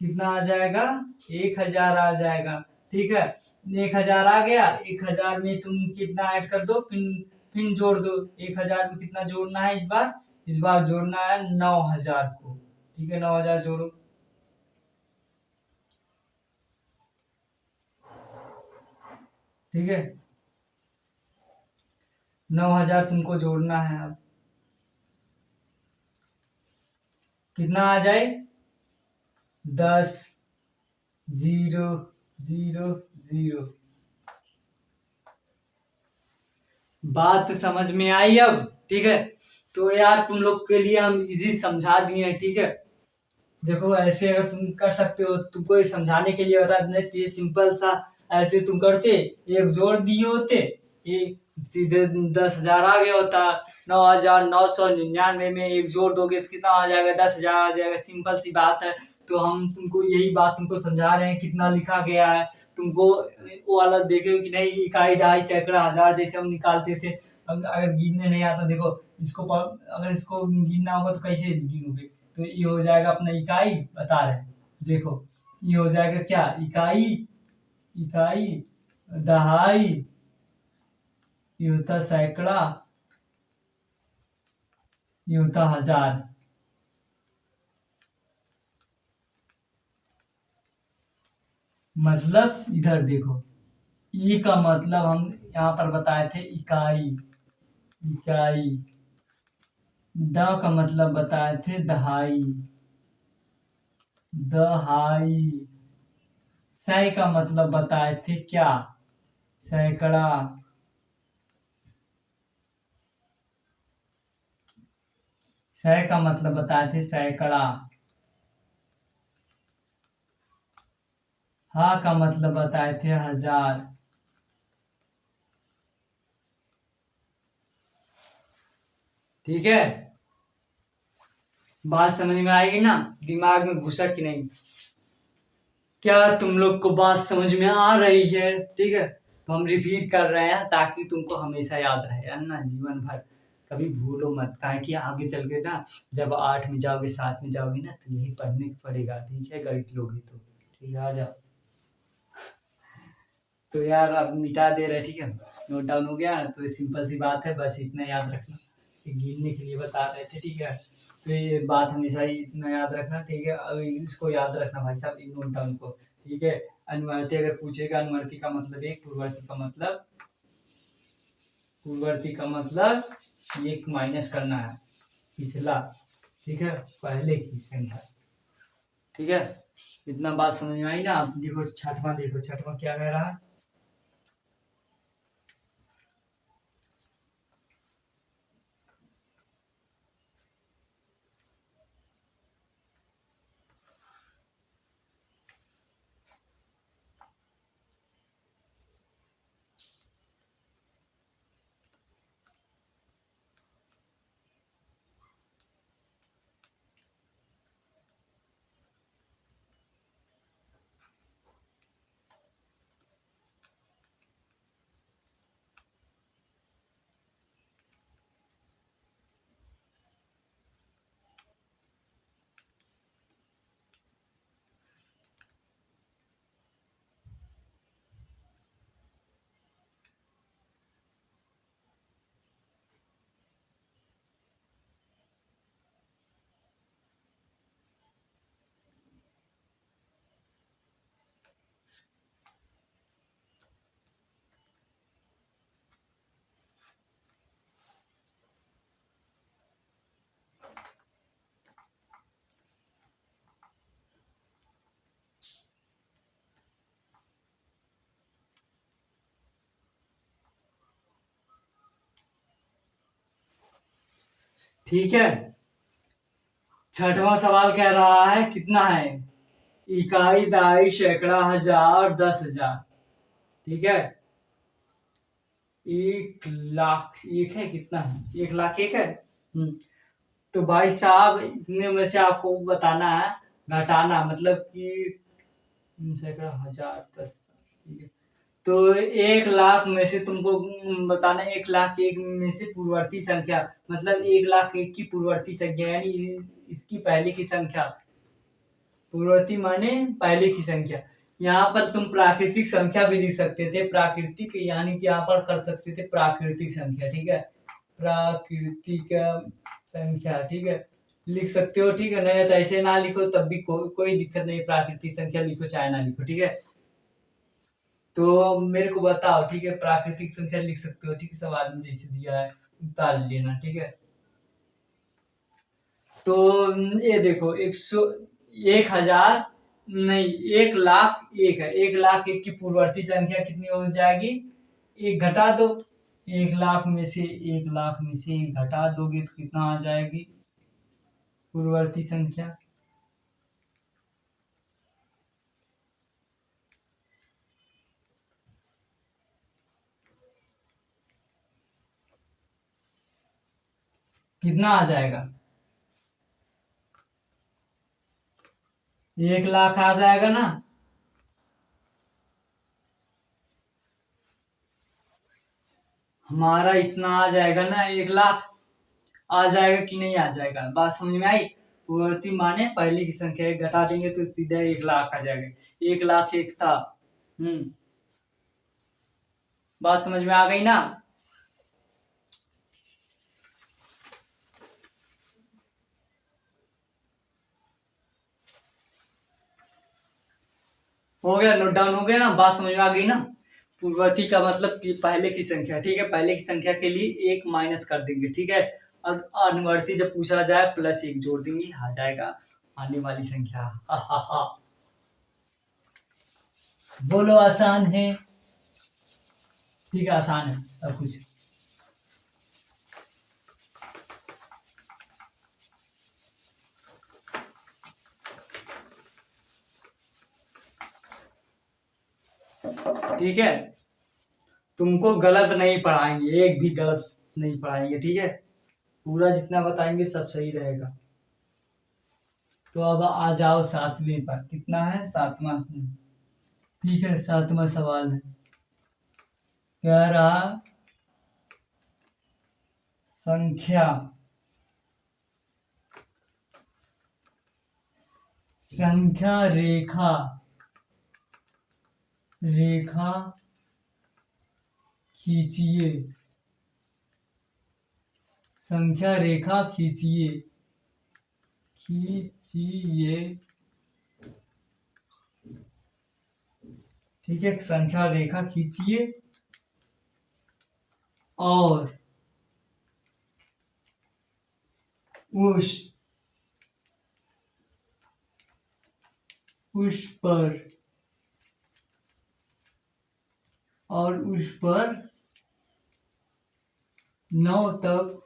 कितना आ जाएगा, 1,000 आ जाएगा, ठीक है। 1,000 आ गया, 1,000 में तुम कितना ऐड कर दो, फिर जोड़ दो। 1,000 में कितना जोड़ना है इस बार जोड़ना है 9,000 को, ठीक है, 9,000 जोड़ो, ठीक है, 9,000 तुमको जोड़ना है। अब कितना आ जाए, 10, 0, 0, 0। बात समझ में आई अब, ठीक है। तो यार तुम लोग के लिए हम इजी समझा दिए हैं, ठीक है। देखो ऐसे अगर तुम कर सकते हो, तुमको ये समझाने के लिए बता दें, ये सिंपल सा ऐसे तुम करते, एक जोड़ दिए होते, ये सीधे 10,000 आ गया होता। 9,999 में एक जोड़ दोगे तो कितना आ जाएगा, 10,000 आ जाएगा, सिंपल सी बात है। तो हम तुमको यही बात तुमको समझा रहे हैं, कितना लिखा गया है तुमको, वो वाला देखे कि नहीं, इकाई, दहाई, सैकड़ा, हजार जैसे हम निकालते थे। अगर गिनने नहीं आता, देखो इसको अगर इसको गिनना होगा तो कैसे गिनोगे, तो ये हो जाएगा अपना इकाई, बता रहे हैं, देखो ये हो जाएगा क्या, इकाई, इकाई, दहाई, ये होता सैकड़ा, ये होता हजार। मतलब इधर देखो, ई का मतलब हम यहाँ पर बताए थे इकाई, इकाई, द का मतलब बताए थे दहाई, दहाई, सै का मतलब बताए थे क्या, सैकड़ा, सै का मतलब बताए थे सैकड़ा, हा का मतलब बताए थे हजार, ठीक है। बात समझ में आएगी ना, दिमाग में घुसा कि नहीं? क्या तुम लोग को बात समझ में आ रही है? ठीक है, तो हम रिपीट कर रहे हैं ताकि तुमको हमेशा याद रहे, है ना, जीवन भर कभी भूलो मत। काहे कि आगे चल के ना, जब 8 में जाओगे 7 में जाओगे ना, तो यही पढ़ने को पड़ेगा। ठीक है, गणित लोगे तो। ठीक है, आ जाओ। तो यार अब मिटा दे रहे, ठीक है, नोट डाउन हो गया। तो सिंपल सी बात है, बस इतना याद रखना। ये गिनने के लिए बता रहे थे, ठीक है। तो ये बात हमेशा ही इतना याद रखना, ठीक है। अब इसको याद रखना भाई साहब, इन नोट डाउन को, ठीक है। अनुवर्ती अगर पूछेगा, अनुवर्ती का मतलब एक, पूर्ववर्ती का मतलब एक माइनस करना है पिछला, ठीक है, पहले की संख्या। ठीक है, इतना बात समझ में आई ना? आप देखो छठवां, देखो छठवां क्या कह रहा है। ठीक है, छठवां सवाल कह रहा है कितना है, इकाई, दहाई, सैकड़ा, हजार, 10,000। ठीक है, 1,00,000 एक है, कितना है, 1,00,000 एक है। तो भाई साहब इतने में से आपको बताना है, घटाना, मतलब कि सैकड़ा, हजार, 10,000। ठीक है, तो 1,00,000 में से तुमको बताना, 1,00,001 में से पूर्ववर्ती संख्या, मतलब 1,00,001 की पूर्ववर्ती संख्या, यानी इसकी पहले की संख्या। पूर्ववर्ती माने पहले की संख्या। यहाँ पर तुम प्राकृतिक संख्या भी लिख सकते थे, प्राकृतिक, यानी कि यहाँ पर कर सकते थे प्राकृतिक संख्या। ठीक है, प्राकृतिक संख्या, ठीक है, लिख सकते हो। ठीक है, नहीं तो ऐसे ना लिखो तब भी कोई दिक्कत नहीं, प्राकृतिक संख्या लिखो चाहे ना लिखो। ठीक है, तो मेरे को बताओ, ठीक है, प्राकृतिक संख्या लिख सकते हो, ठीक है, सवाल में जैसे दिया है उतार लेना। ठीक है, तो ये देखो, 1,000 नहीं, 1,00,001 है, 1,00,001 की पूर्ववर्ती संख्या कितनी हो जाएगी, एक घटा दो। 1,00,000 में से 1,00,000 में से घटा दोगे तो कितना आ जाएगी पूर्ववर्ती संख्या। कितना आ जाएगा, 1,00,000 आ जाएगा ना। हमारा इतना आ जाएगा ना, 1,00,000 आ जाएगा कि नहीं आ जाएगा, बात समझ में आई। पूर्ववर्ती माने पहले की संख्या, एक घटा देंगे तो सीधा 1,00,000 आ जाएगा। 1,00,001 था। बात समझ में आ गई ना। हो गया, नोट डाउन हो गया ना, बात समझ में आ गई ना। पूर्ववर्ती का मतलब कि पहले की संख्या। ठीक है, पहले की संख्या के लिए 1 माइनस कर देंगे। ठीक है, और अनुवर्ती जब पूछा जाए +1 जोड़ देंगे, आ जाएगा आने वाली संख्या। हा हा हा, बोलो आसान है। ठीक है, आसान है सब कुछ। ठीक है, तुमको गलत नहीं पढ़ाएंगे, एक भी गलत नहीं पढ़ाएंगे। ठीक है, पूरा जितना बताएंगे सब सही रहेगा। तो अब आ जाओ सातवें पर। कितना है? सातवां। ठीक है, सातवां सवाल है। कह रहा संख्या संख्या रेखा रेखा खींचिए। संख्या रेखा खींचिए। खींचिए। ठीक है, संख्या रेखा खींचिए और उस उस पर उस पर 9 तक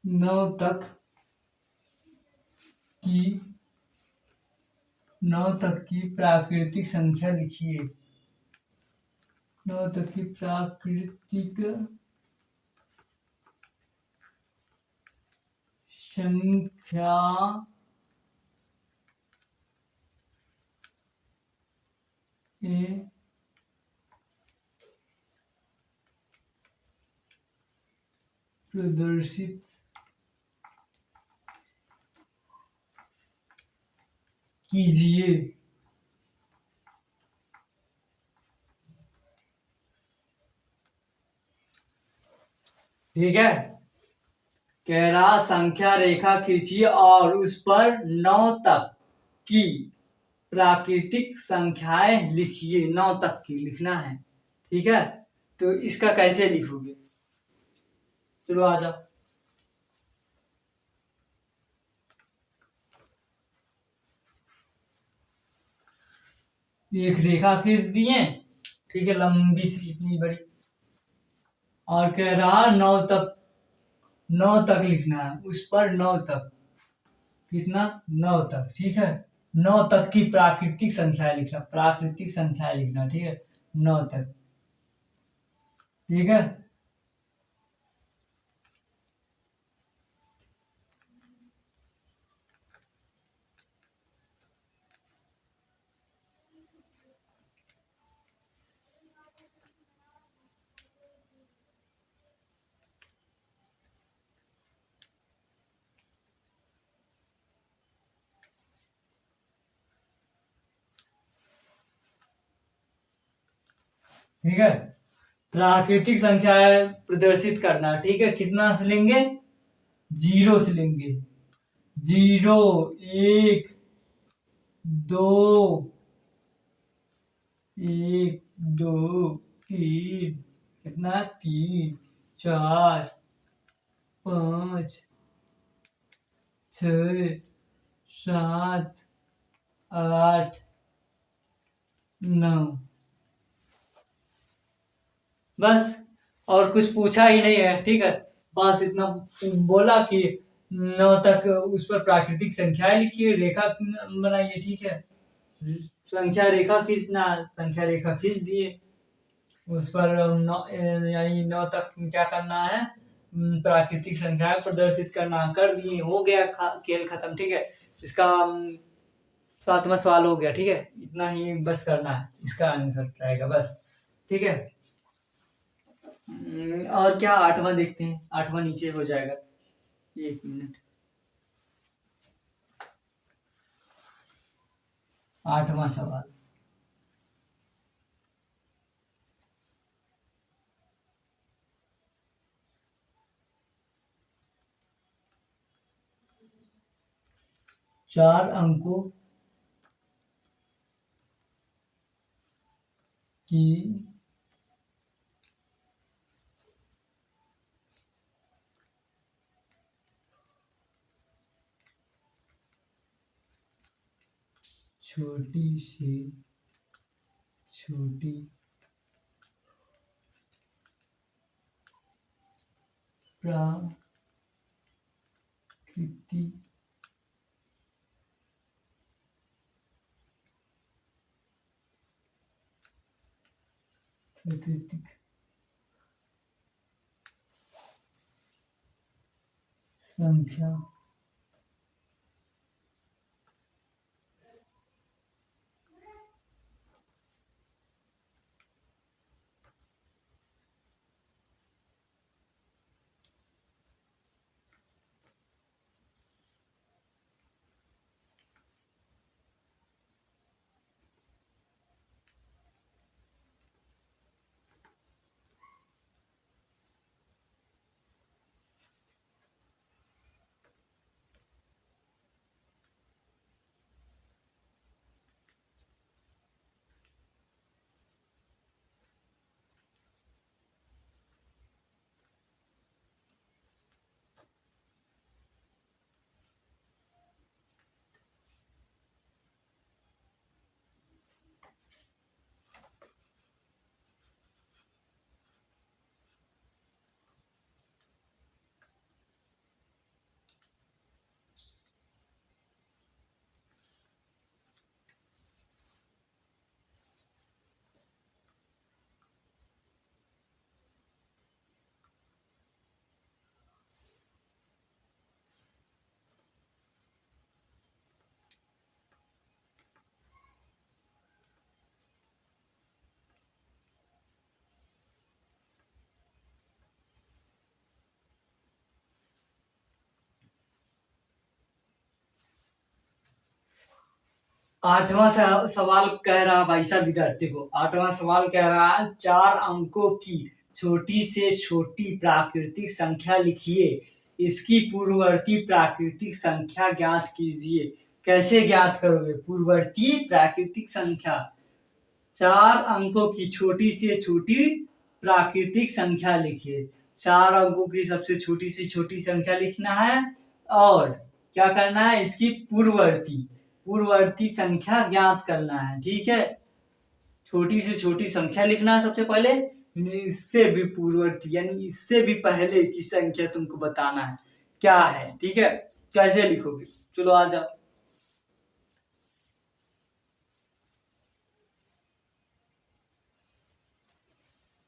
9 तक की 9 तक की प्राकृतिक संख्या लिखिए। 9 तक की प्राकृतिक संख्या प्रदर्शित कीजिए। ठीक है, कह रहा संख्या रेखा खींचिए और उस पर 9 तक की प्राकृतिक संख्याएं लिखिए। 9 तक की लिखना है। ठीक है, तो इसका कैसे लिखोगे? चलो आ जाओ। एक रेखा खींच दिए। ठीक है, लंबी सी इतनी बड़ी। और कह रहा 9 तक लिखना है। उस पर 9 तक। कितना? 9 तक। ठीक है, 9 तक की प्राकृतिक संख्या लिखना। प्राकृतिक संख्या लिखना। ठीक है, 9 तक। ठीक है, ठीक है, प्राकृतिक संख्या प्रदर्शित करना। ठीक है, कितना से लेंगे? 0 से लेंगे। 0, 1, 2, 1, 2, 3। कितना? 3, 4, 5, 6, 7, 8, 9। बस, और कुछ पूछा ही नहीं है। ठीक है, बस इतना बोला कि 9 तक उस पर प्राकृतिक संख्याएं लिखिए, रेखा बनाइए। ठीक है, संख्या रेखा खींचना। संख्या रेखा खींच दिए। उस पर 9 यानी 9 तक क्या करना है? प्राकृतिक संख्या प्रदर्शित करना। कर दिए, हो गया, खेल खत्म। ठीक है, इसका 7वां सवाल हो गया। ठीक है, इतना ही बस करना है, इसका आंसर रहेगा बस। ठीक है, और क्या 8वां देखते हैं। 8वां नीचे हो जाएगा। 1 मिनट। 8वां सवाल। चार अंकों की छोटी से छोटी प्राकृतिक संख्या सवाल कह रहा भाई साहब, इधर देखो। 8वां सवाल कह रहा है 4 अंकों की छोटी से छोटी प्राकृतिक संख्या लिखिए, इसकी पूर्ववर्ती प्राकृतिक संख्या ज्ञात कीजिए। कैसे ज्ञात करोगे पूर्ववर्ती प्राकृतिक संख्या? 4 अंकों की छोटी से छोटी प्राकृतिक संख्या लिखिए। 4 अंकों की सबसे छोटी से छोटी संख्या लिखना है और क्या करना है, इसकी पूर्ववर्ती संख्या ज्ञात करना है। ठीक है, छोटी से छोटी संख्या लिखना है सबसे पहले, इससे भी पूर्ववर्ती यानी इससे भी पहले की संख्या तुमको बताना है क्या है। ठीक है, कैसे लिखोगे? चलो आ जाओ।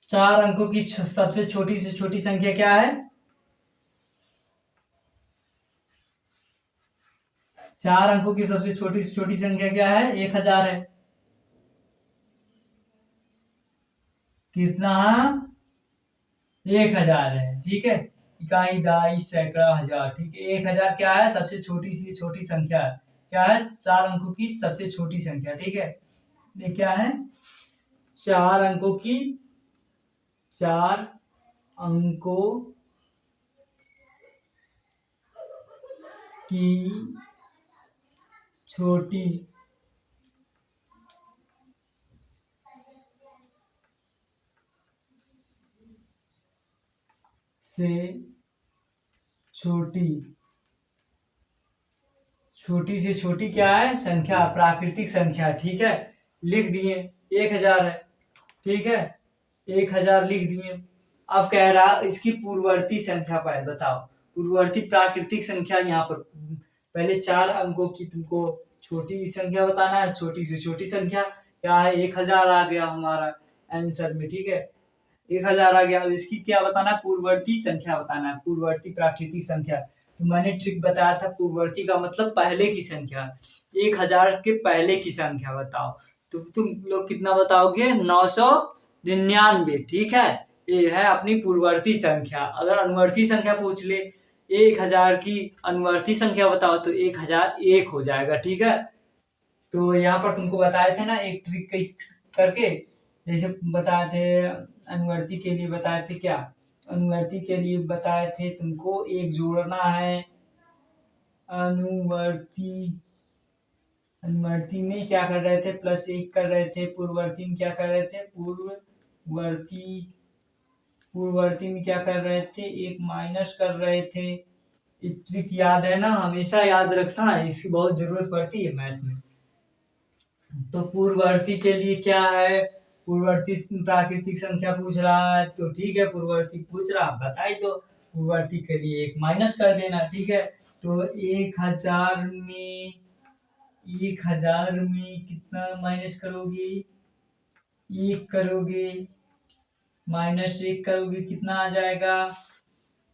4 अंकों की सबसे छोटी से छोटी संख्या क्या है? 4 अंकों की सबसे छोटी से छोटी संख्या क्या है? 1000 है। कितना? 1000 है। ठीक है, इकाई, दहाई, सैकड़ा, हजार। ठीक है, 1000 क्या है? सबसे छोटी सी छोटी संख्या क्या है? 4 अंकों की सबसे छोटी संख्या। ठीक है, ये क्या है? 4 अंकों की 4 अंकों की छोटी से छोटी से छोटी क्या है? संख्या, प्राकृतिक संख्या। ठीक है, लिख दिए। 1000 है। ठीक है, 1000 लिख दिए। अब कह रहा इसकी पूर्ववर्ती संख्या पर बताओ। पूर्ववर्ती प्राकृतिक संख्या यहाँ पर पहले 4 अंकों की तुमको छोटी संख्या बताना है। छोटी से छोटी संख्या क्या है? 1000 आ गया हमारा आंसर में। ठीक है, 1000 आ गया। अब इसकी क्या बताना है? पूर्ववर्ती संख्या बताना है, पूर्ववर्ती प्राकृतिक संख्या। तो मैंने ट्रिक बताया था, पूर्ववर्ती का मतलब पहले की संख्या। 1000 के पहले की संख्या बताओ। तो तुम लोग कितना बताओगे? 999। ठीक है, ये है अपनी पूर्ववर्ती संख्या। अगर अनुवर्ती संख्या पूछ ले, 1000 की अनुवर्ती संख्या बताओ, तो 1001 हो जाएगा। ठीक है, तो यहाँ पर तुमको बताए थे ना एक ट्रिक करके, जैसे बताए थे अनुवर्ती के लिए। बताए थे क्या? अनुवर्ती के लिए बताए थे तुमको एक जोड़ना है। अनुवर्ती अनुवर्ती में क्या कर रहे थे? +1 कर रहे थे। पूर्ववर्ती में क्या कर रहे थे? पूर्ववर्ती में क्या कर रहे थे? एक माइनस कर रहे थे। ये ट्रिक याद है ना? हमेशा याद रखना, इसकी बहुत जरूरत पड़ती है मैथ में। तो पूर्ववर्ती के लिए क्या है? पूर्ववर्ती प्राकृतिक संख्या पूछ रहा है, तो ठीक है, पूर्ववर्ती पूछ रहा, बता ही दो। पूर्ववर्ती के लिए एक माइनस कर देना। ठीक है, तो 1000 में कितना माइनस करोगे? 1 करोगे, -1 करोगे, कितना आ जाएगा?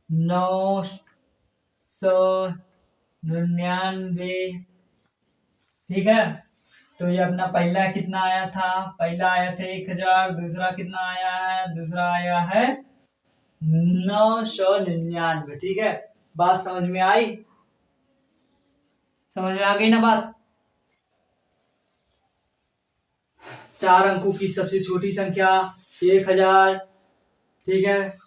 999। ठीक है, तो ये अपना पहला कितना आया था? पहला आया था 1000। दूसरा कितना आया है? दूसरा आया है 999। ठीक है, बात समझ में आई? समझ में आ गई ना बात? 4 अंकों की सबसे छोटी संख्या 1000। ठीक है,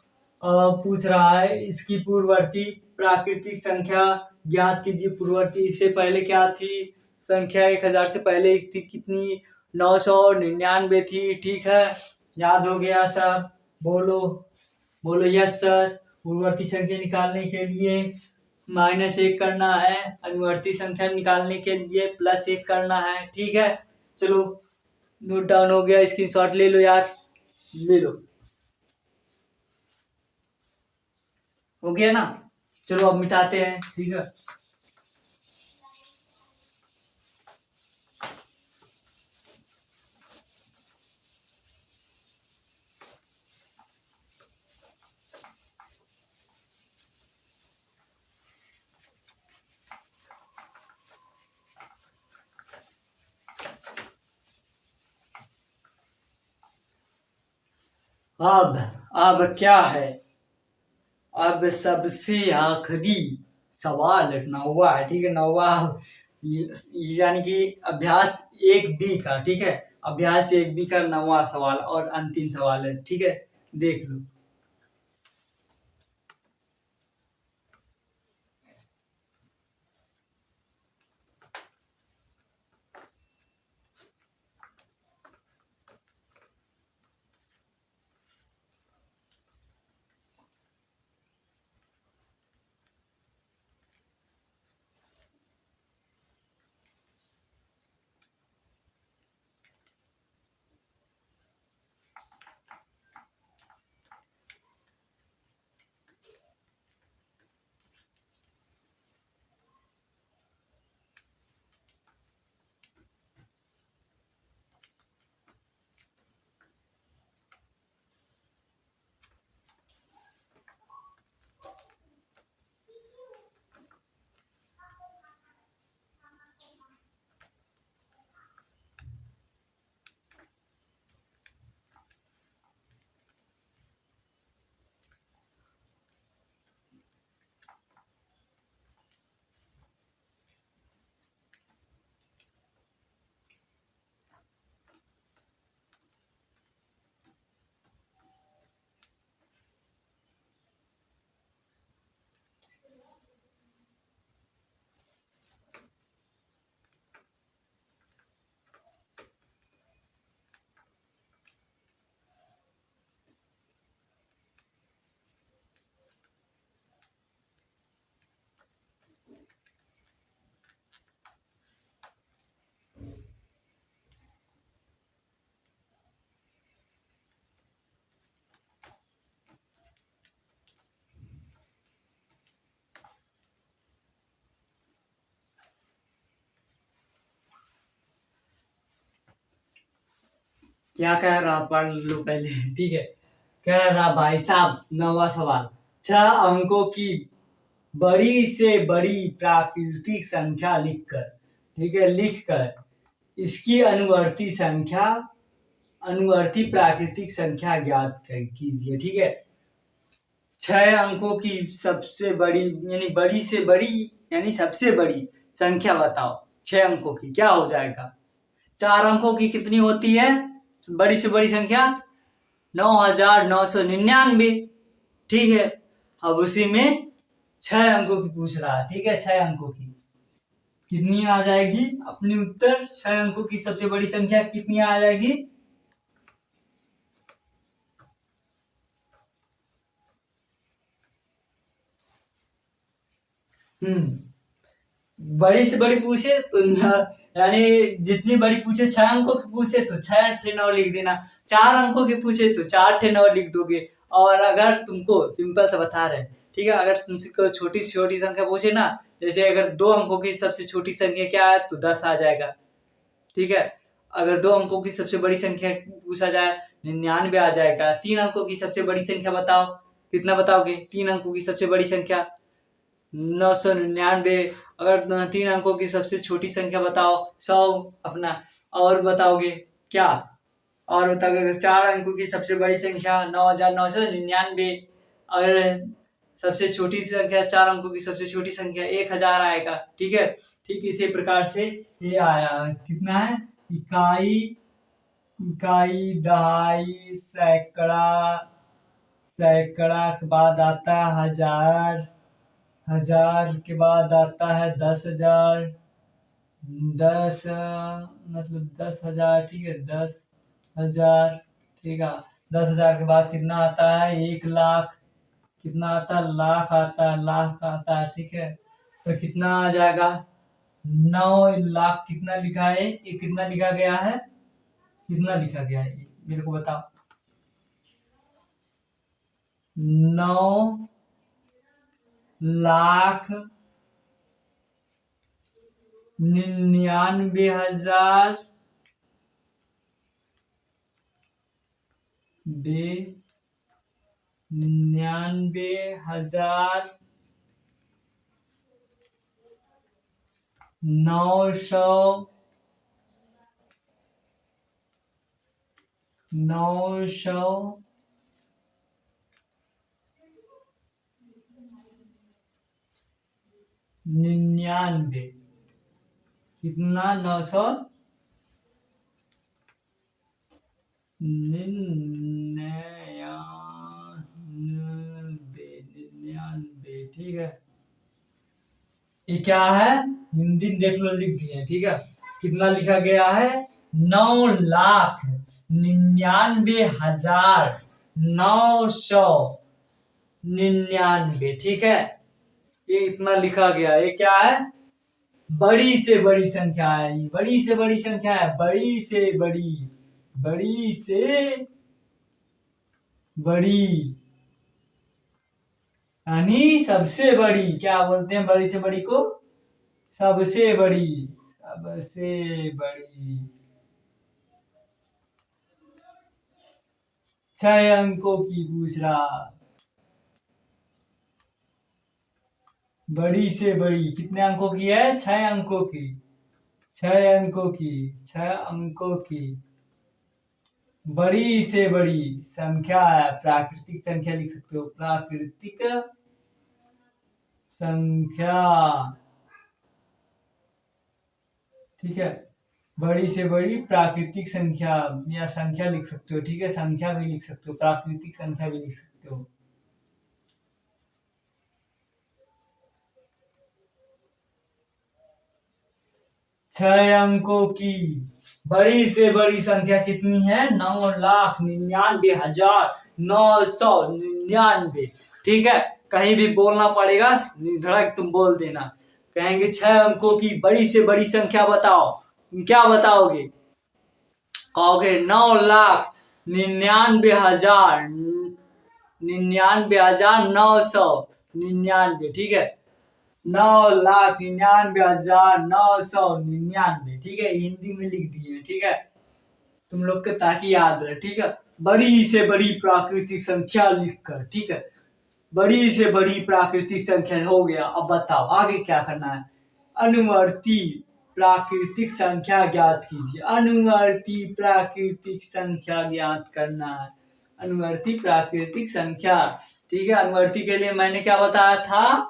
पूछ रहा है इसकी पूर्ववर्ती प्राकृतिक संख्या ज्ञात कीजिए। पूर्ववर्ती इससे पहले क्या थी? संख्या 1000 से पहले थी कितनी? 999 थी। ठीक है, याद हो गया सब? बोलो बोलो यस सर। पूर्ववर्ती संख्या निकालने के लिए -1 करना है, अनुवर्ती संख्या निकालने के लिए +1 करना है। ठीक है, चलो नोट डाउन हो गया, स्क्रीनशॉट ले लो यार, ले लो। हो गया ना? चलो अब मिटाते हैं। ठीक है, अब क्या है? अब सबसे आखिरी सवाल 9वां है। ठीक है, 9वां यानी कि अभ्यास 1B का, ठीक है, अभ्यास 1B का 9वां सवाल और अंतिम सवाल है, ठीक है, देख लो। क्या कह रहा, पढ़ लो पहले, ठीक है। कह रहा भाई साहब, 9वां सवाल, 6 अंकों की बड़ी से बड़ी प्राकृतिक संख्या लिखकर, ठीक है, लिखकर इसकी अनुवर्ती प्राकृतिक संख्या ज्ञात कीजिए, ठीक है। 6 अंकों की सबसे बड़ी यानी बड़ी से बड़ी यानी सबसे बड़ी संख्या बताओ। 6 अंकों की क्या हो जाएगा? 4 अंकों की कितनी होती है बड़ी से बड़ी संख्या? 9,999, ठीक है। अब उसी में 6 अंकों की पूछ रहा है, ठीक है। 6 अंकों की कितनी आ जाएगी अपनी उत्तर? 6 अंकों की सबसे बड़ी संख्या कितनी आ जाएगी? बड़ी से बड़ी पूछे तो यानी जितनी बड़ी पूछे, 6 अंकों की पूछे तो 6 9 लिख देना, 4 अंकों की पूछे तो 4 9 लिख दोगे। और अगर तुमको सिंपल सा बता रहे, ठीक है, अगर तुमसे कोई छोटी से छोटी संख्या पूछे ना, जैसे अगर 2 अंकों की सबसे छोटी संख्या क्या है तो 10 आ जाएगा, ठीक है। अगर 2 अंकों की सबसे बड़ी संख्या पूछा जाए 99 आ जाएगा। 3 अंकों की सबसे बड़ी संख्या बताओ, कितना बताओगे? 3 अंकों की सबसे बड़ी संख्या 999। अगर 3 अंकों की सबसे छोटी संख्या बताओ 100 अपना। और बताओगे क्या? और बताओगे अगर 4 अंकों की सबसे बड़ी संख्या 9,999। अगर सबसे छोटी संख्या 4 अंकों की सबसे छोटी संख्या 1,000 आएगा, ठीक है। ठीक इसी प्रकार से ये आया, कितना है? इकाई, इकाई, दहाई, सैकड़ा, सैकड़ा के बाद आता है हजार, हजार के बाद आता है 10,000, 10 मतलब 10,000, ठीक है, 10,000, ठीक है। 10,000 के बाद कितना आता है? 1 लाख। कितना आता है? लाख आता है, लाख आता है, ठीक है। तो कितना आ जाएगा? 9 लाख। कितना लिखा है? ये कितना लिखा गया है? कितना लिखा गया है मेरे को बताओ। 9,99,000 बे 99,000 900 900 99, कितना 999 ठीक है। ये क्या है, हिंदी में देख लो, लिख दिए ठीक है। कितना लिखा गया है, 9,99,999 ठीक है। ये इतना लिखा गया, ये क्या है, बड़ी से बड़ी संख्या है, ये बड़ी से बड़ी संख्या है, बड़ी से बड़ी, बड़ी से बड़ी, यानी सबसे बड़ी। क्या बोलते हैं बड़ी से बड़ी को, सबसे बड़ी, सबसे बड़ी। 6 अंकों की पूछ रहा, बड़ी से बड़ी कितने अंकों की है, 6 अंकों की, 6 अंकों की, 6 अंकों की बड़ी से बड़ी संख्या है। प्राकृतिक संख्या लिख सकते हो, प्राकृतिक संख्या ठीक है। बड़ी से बड़ी प्राकृतिक संख्या या संख्या लिख सकते हो ठीक है, संख्या भी लिख सकते हो, प्राकृतिक संख्या भी लिख सकते हो। छह अंकों की बड़ी से बड़ी संख्या कितनी है, 9,99,999 ठीक है। कहीं भी बोलना पड़ेगा, निधड़क तुम बोल देना। कहेंगे 6 अंकों की बड़ी से बड़ी संख्या बताओ, तुम क्या बताओगे, कहोगे 9,99,999 999 ठीक है। 9,99,999 ठीक है, हिंदी में लिख दिए ठीक है तुम लोग के, ताकि याद रहे ठीक है। बड़ी से बड़ी प्राकृतिक संख्या लिखकर ठीक है, बड़ी से बड़ी प्राकृतिक संख्या हो गया। अब बताओ आगे क्या करना है, अनुवर्ती प्राकृतिक संख्या ज्ञात कीजिए। अनुवर्ती प्राकृतिक संख्या ज्ञात करना है, अनुवर्ती प्राकृतिक संख्या ठीक है। अनुवर्ती के लिए मैंने क्या बताया था,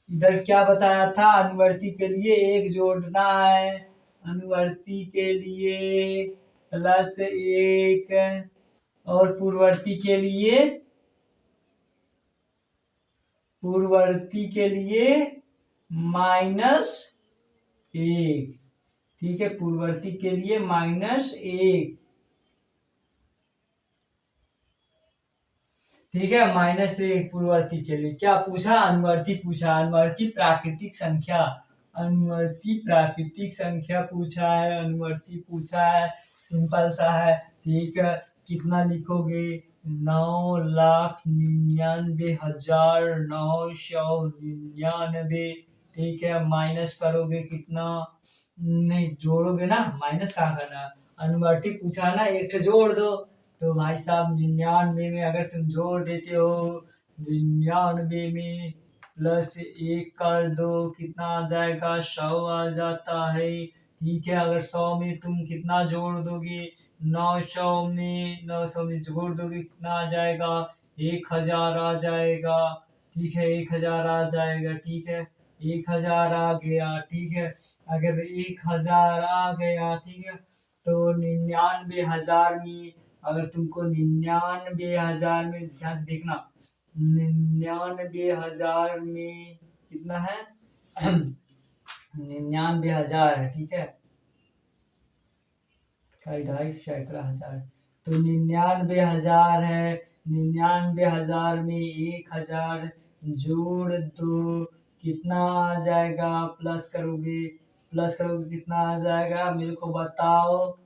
इधर क्या बताया था, अनुवर्ती के लिए एक जोड़ना है, अनुवर्ती के लिए +1 और पूर्ववर्ती के लिए -1 ठीक है, पूर्ववर्ती के लिए -1 ठीक है, -1 पूर्ववर्ती के लिए। क्या पूछा, अनुवर्ती पूछा, अनुवर्ती प्राकृतिक संख्या, अनुवर्ती प्राकृतिक संख्या पूछा है, अनुवर्ती पूछा है, सिंपल सा है ठीक है। कितना लिखोगे, 9,99,999 ठीक है। माइनस करोगे कितना, नहीं जोड़ोगे ना, माइनस कहाँ करना, अनुवर्ती पूछा ना, एक जोड़ दो। तो भाई साहब 99 में अगर तुम जोड़ देते हो, 99 में +1 कर दो, कितना आ जाएगा, 100 आ जाता है ठीक है। अगर 100 में तुम कितना जोड़ दोगे, 900 में जोड़ दोगे कितना आ जाएगा, 1000 आ जाएगा ठीक है, 1000 आ जाएगा ठीक है, 1000 आ गया ठीक है। अगर 1000 आ गया ठीक है, तो 99,000 में, अगर तुमको 99,000 में, ध्यान से देखना, 99,000 में कितना है 99,000 है ठीक है, सैकड़ा हजार, तो 99,000 है, 99,000 में 1000 जोड़ दो, कितना आ जाएगा, प्लस करोगे कितना आ जाएगा, मेरे को बताओ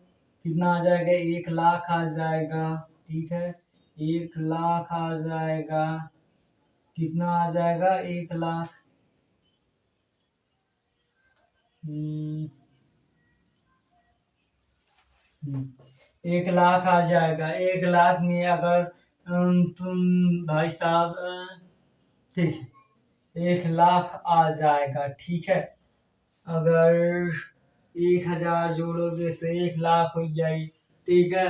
कितना आ जाएगा, 1,00,000 आ जाएगा ठीक है, 1,00,000 आ जाएगा, कितना आ जाएगा, 1,00,000 1,00,000 आ जाएगा। 1,00,000 में अगर तुम भाई साहब ठीक है, 1,00,000 आ जाएगा ठीक है। अगर 1,000 जोड़ोगे तो 1,00,000 हो जाएगी ठीक है,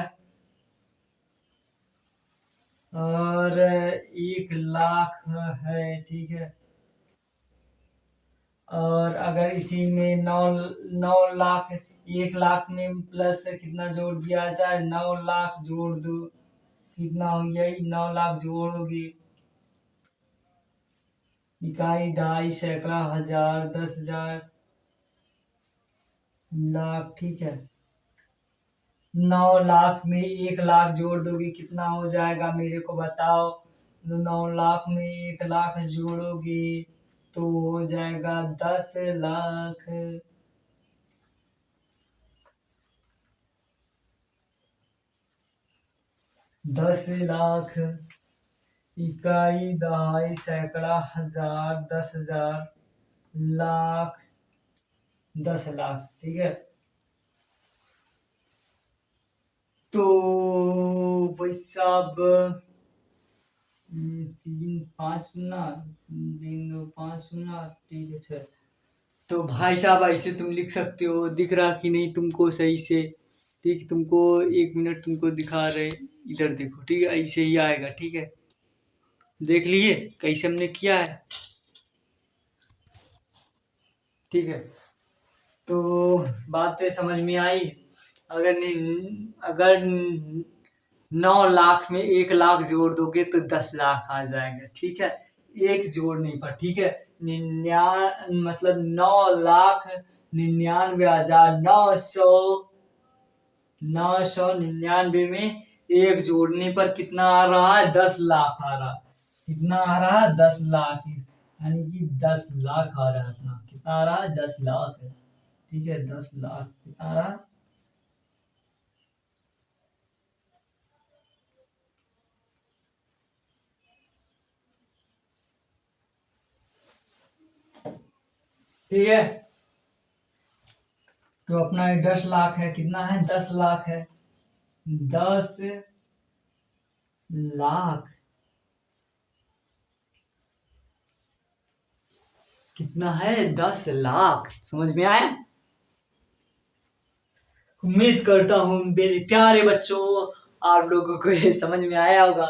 और 1,00,000 है ठीक है। और अगर इसी में 9 लाख, 1 लाख में प्लस कितना जोड़ दिया जाए, 9 लाख जोड़ दो, कितना हो गया, 9 लाख जोड़ोगे, इकाई, दहाई, सैकड़ा, हजार, 10,000, लाख, ठीक है। 9 लाख में 1 लाख जोड़ दोगे, कितना हो जाएगा मेरे को बताओ। 9 लाख में 1 लाख जोड़ोगे तो हो जाएगा 10 लाख। 10 लाख, इकाई, दहाई, सैकड़ा, हजार, 10,000, लाख, 10 लाख, ठीक है। तो भाई साहब 3 5 शून्य, 3 2 5 शून्य, ठीक है, 6। तो भाई साहब ऐसे तुम लिख सकते हो, दिख रहा कि नहीं तुमको सही से? ठीक, तुमको 1 मिनट तुमको दिखा रहे, इधर देखो, ठीक है, ऐसे ही आएगा, ठीक है। देख लिए कैसे हमने किया है, ठीक है। तो बातें समझ में आई। अगर 9 लाख में 1 लाख जोड़ दोगे तो 10 लाख आ जाएगा, ठीक है। एक जोड़ने पर, ठीक है। मतलब 9,99,999 में एक जोड़ने पर कितना आ रहा है, 10 लाख आ रहा है। कितना आ रहा है, 10 लाख, यानी कि 10 लाख आ रहा है अपना। कितना आ रहा है, 10 लाख, ठीक है। 10 लाख कितना आ रहा है, ठीक है। तो अपना 10 लाख है, कितना है, 10 लाख है। 10 लाख कितना है, 10 लाख, समझ में आया? उम्मीद करता हूँ मेरे प्यारे बच्चों, आप लोगों को ये समझ में आया होगा,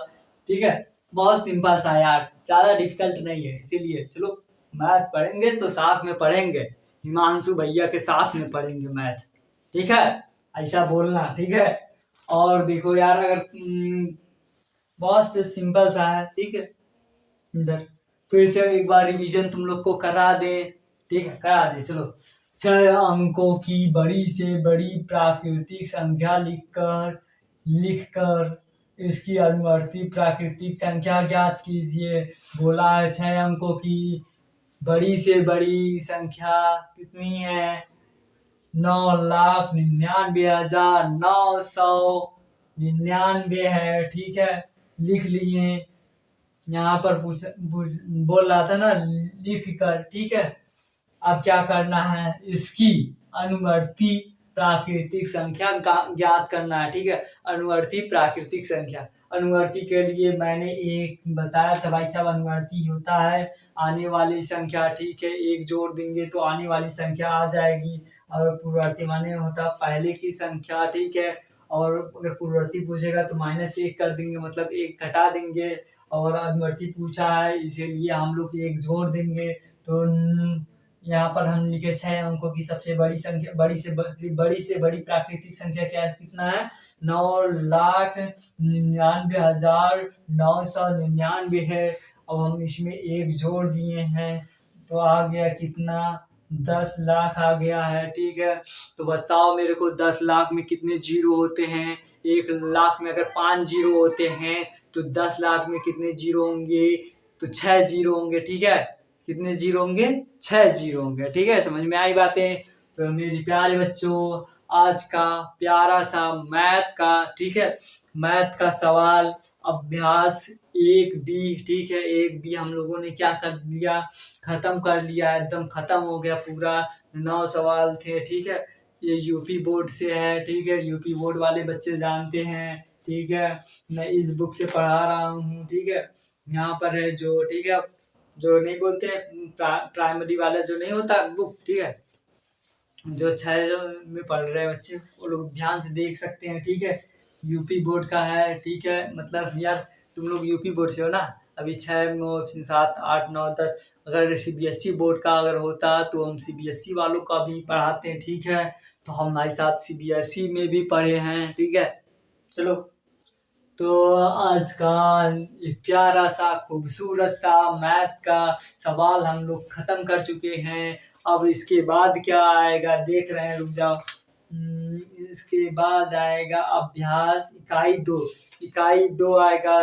ठीक है। बहुत सिंपल था यार, ज्यादा डिफिकल्ट नहीं है, इसीलिए चलो मैथ पढ़ेंगे तो साथ में पढ़ेंगे, हिमांशु भैया के साथ में पढ़ेंगे मैथ, ठीक है। ऐसा बोलना, ठीक है। और देखो यार, अगर बहुत से सिंपल सा है, ठीक है। इधर फिर से एक बार रिवीजन तुम लोग को करा दे, ठीक है, करा दे, चलो। 6 अंकों की बड़ी से बड़ी प्राकृतिक संख्या लिखकर इसकी अनुवर्ती प्राकृतिक संख्या ज्ञात कीजिए। बोला है 6 अंकों की बड़ी से बड़ी संख्या कितनी है, 9,99,999 है, ठीक है। लिख लिए, यहाँ पर बोल रहा था ना, लिख कर, ठीक है। अब क्या करना है, इसकी अनुवर्ती प्राकृतिक संख्या ज्ञात करना है, ठीक है। अनुवर्ती प्राकृतिक संख्या, अनुवर्ती के लिए मैंने एक बताया था भाई साहब, अनुवर्ती होता है आने वाली संख्या, ठीक है। एक जोड़ देंगे तो आने वाली संख्या आ जाएगी। और पूर्ववर्ती माने होता पहले की संख्या, ठीक है। और अगर पूर्ववर्ती पूछेगा तो -1 कर देंगे, मतलब 1 घटा देंगे। और अनुवर्ती पूछा है इसीलिए हम लोग एक जोड़ देंगे। तो यहाँ पर हम लिखे 6 अंकों की सबसे बड़ी संख्या, बड़ी से बड़ी प्राकृतिक संख्या क्या है, कितना है, 9,99,999 है। अब हम इसमें एक जोड़ दिए हैं तो आ गया कितना, 10 लाख आ गया है, ठीक है। तो बताओ मेरे को 10 लाख में कितने जीरो होते हैं? 1 लाख में अगर 5 जीरो होते हैं तो 10 लाख में कितने जीरो होंगे, तो 6 जीरो होंगे, ठीक है। कितने जीरो होंगे, 6 जीरो होंगे, ठीक है। समझ में आई बातें? तो मेरे प्यारे बच्चों, आज का प्यारा सा मैथ का, ठीक है, मैथ का सवाल अभ्यास 1B, ठीक है, 1B हम लोगों ने क्या कर लिया, खत्म कर लिया, एकदम खत्म हो गया पूरा। 9 सवाल थे, ठीक है। ये यूपी बोर्ड से है, ठीक है, यूपी बोर्ड वाले बच्चे जानते हैं, ठीक है। मैं इस बुक से पढ़ा रहा हूँ, ठीक है। यहाँ पर है जो, ठीक है, जो नहीं बोलते हैं प्राइमरी वाला जो नहीं होता बुक, ठीक है, जो 6 में पढ़ रहे हैं बच्चे वो लोग ध्यान से देख सकते हैं, ठीक है। यूपी बोर्ड का है, ठीक है। मतलब यार तुम लोग यूपी बोर्ड से हो ना, अभी 6 ऑप्शन 7 8 9 10। अगर सीबीएसई बोर्ड का अगर होता तो हम सीबीएसई वालों का भी पढ़ाते हैं, ठीक है। तो हम हमारे साथ सीबीएसई में भी पढ़े हैं, ठीक है। चलो, तो आज का एक प्यारा सा खूबसूरत सा मैथ का सवाल हम लोग खत्म कर चुके हैं। अब इसके बाद क्या आएगा देख रहे हैं, रुक जाओ। इसके बाद आएगा अभ्यास इकाई 2 आएगा।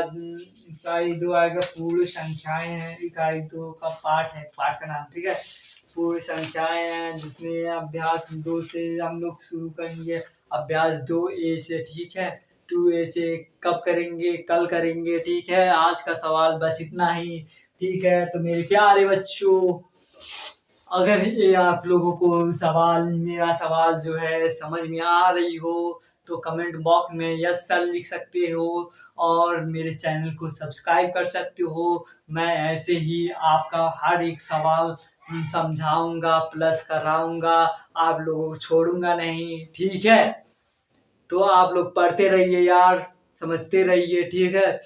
इकाई 2 आएगा पूर्ण संख्याएं हैं। इकाई 2 का पाठ है, पाठ का नाम, ठीक है। पूर्ण संख्याएं हैं जिसमें अभ्यास 2 से हम लोग शुरू करेंगे। अभ्यास 2A से, ठीक है। 2A से कब करेंगे? कल करेंगे, ठीक है। आज का सवाल बस इतना ही, ठीक है। तो मेरे प्यारे बच्चों, अगर ये आप लोगों को मेरा सवाल जो है समझ में आ रही हो तो कमेंट बॉक्स में यस सर लिख सकते हो और मेरे चैनल को सब्सक्राइब कर सकते हो। मैं ऐसे ही आपका हर एक सवाल समझाऊंगा, प्लस कराऊंगा, आप लोगों को छोड़ूंगा नहीं, ठीक है। तो आप लोग पढ़ते रहिए यार, समझते रहिए, ठीक है।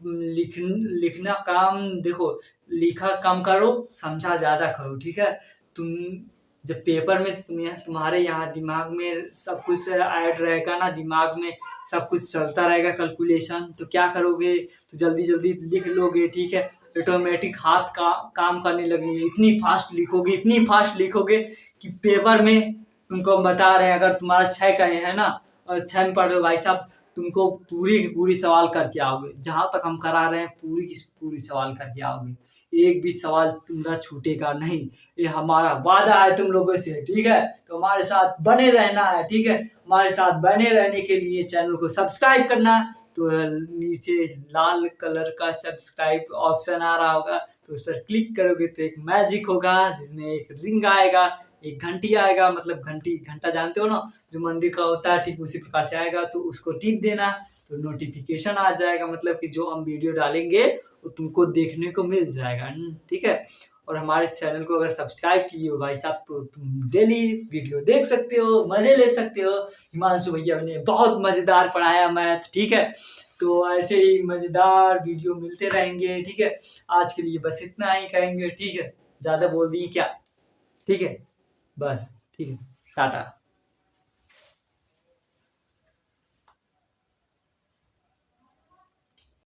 लिखना काम देखो, लिखा कम करो, समझा ज्यादा करो, ठीक है। तुम जब पेपर में तुम्हारे यहाँ दिमाग में सब कुछ ऐड रहेगा ना, दिमाग में सब कुछ चलता रहेगा कैलकुलेशन, तो क्या करोगे? तो जल्दी जल्दी लिख लोगे, ठीक है। ऑटोमेटिक हाथ का काम करने लगेंगे, इतनी फास्ट लिखोगे कि पेपर में तुमको हम बता रहे हैं, अगर तुम्हारा 6 का है ना और 6 में पढ़ो भाई साहब, तुमको पूरी की पूरी सवाल करके आओगे। जहां तक हम करा रहे हैं पूरी की पूरी सवाल करके आओगे, एक भी सवाल तुम्हारा छूटेगा नहीं। ये हमारा वादा है तुम लोगों से, ठीक है। तो हमारे साथ बने रहना है, ठीक है। हमारे साथ बने रहने के लिए चैनल को सब्सक्राइब करना। तो नीचे लाल कलर का सब्सक्राइब ऑप्शन आ रहा होगा, तो उस पर क्लिक करोगे तो एक मैजिक होगा जिसमें एक रिंग आएगा, एक घंटी आएगा, मतलब घंटा जानते हो ना, जो मंदिर का होता है, ठीक उसी प्रकार से आएगा। तो उसको टिप देना तो नोटिफिकेशन आ जाएगा, मतलब कि जो हम वीडियो डालेंगे वो तुमको देखने को मिल जाएगा, ठीक है। और हमारे चैनल को अगर सब्सक्राइब किए हो भाई साहब तो तुम डेली वीडियो देख सकते हो, मजे ले सकते हो। हिमांशु भैया ने बहुत मजेदार पढ़ाया मैथ, ठीक है। तो ऐसे ही मजेदार वीडियो मिलते रहेंगे, ठीक है। आज के लिए बस इतना ही कहेंगे, ठीक है। ज्यादा बोल दिए क्या? ठीक है, बस ठीक है, टाटा।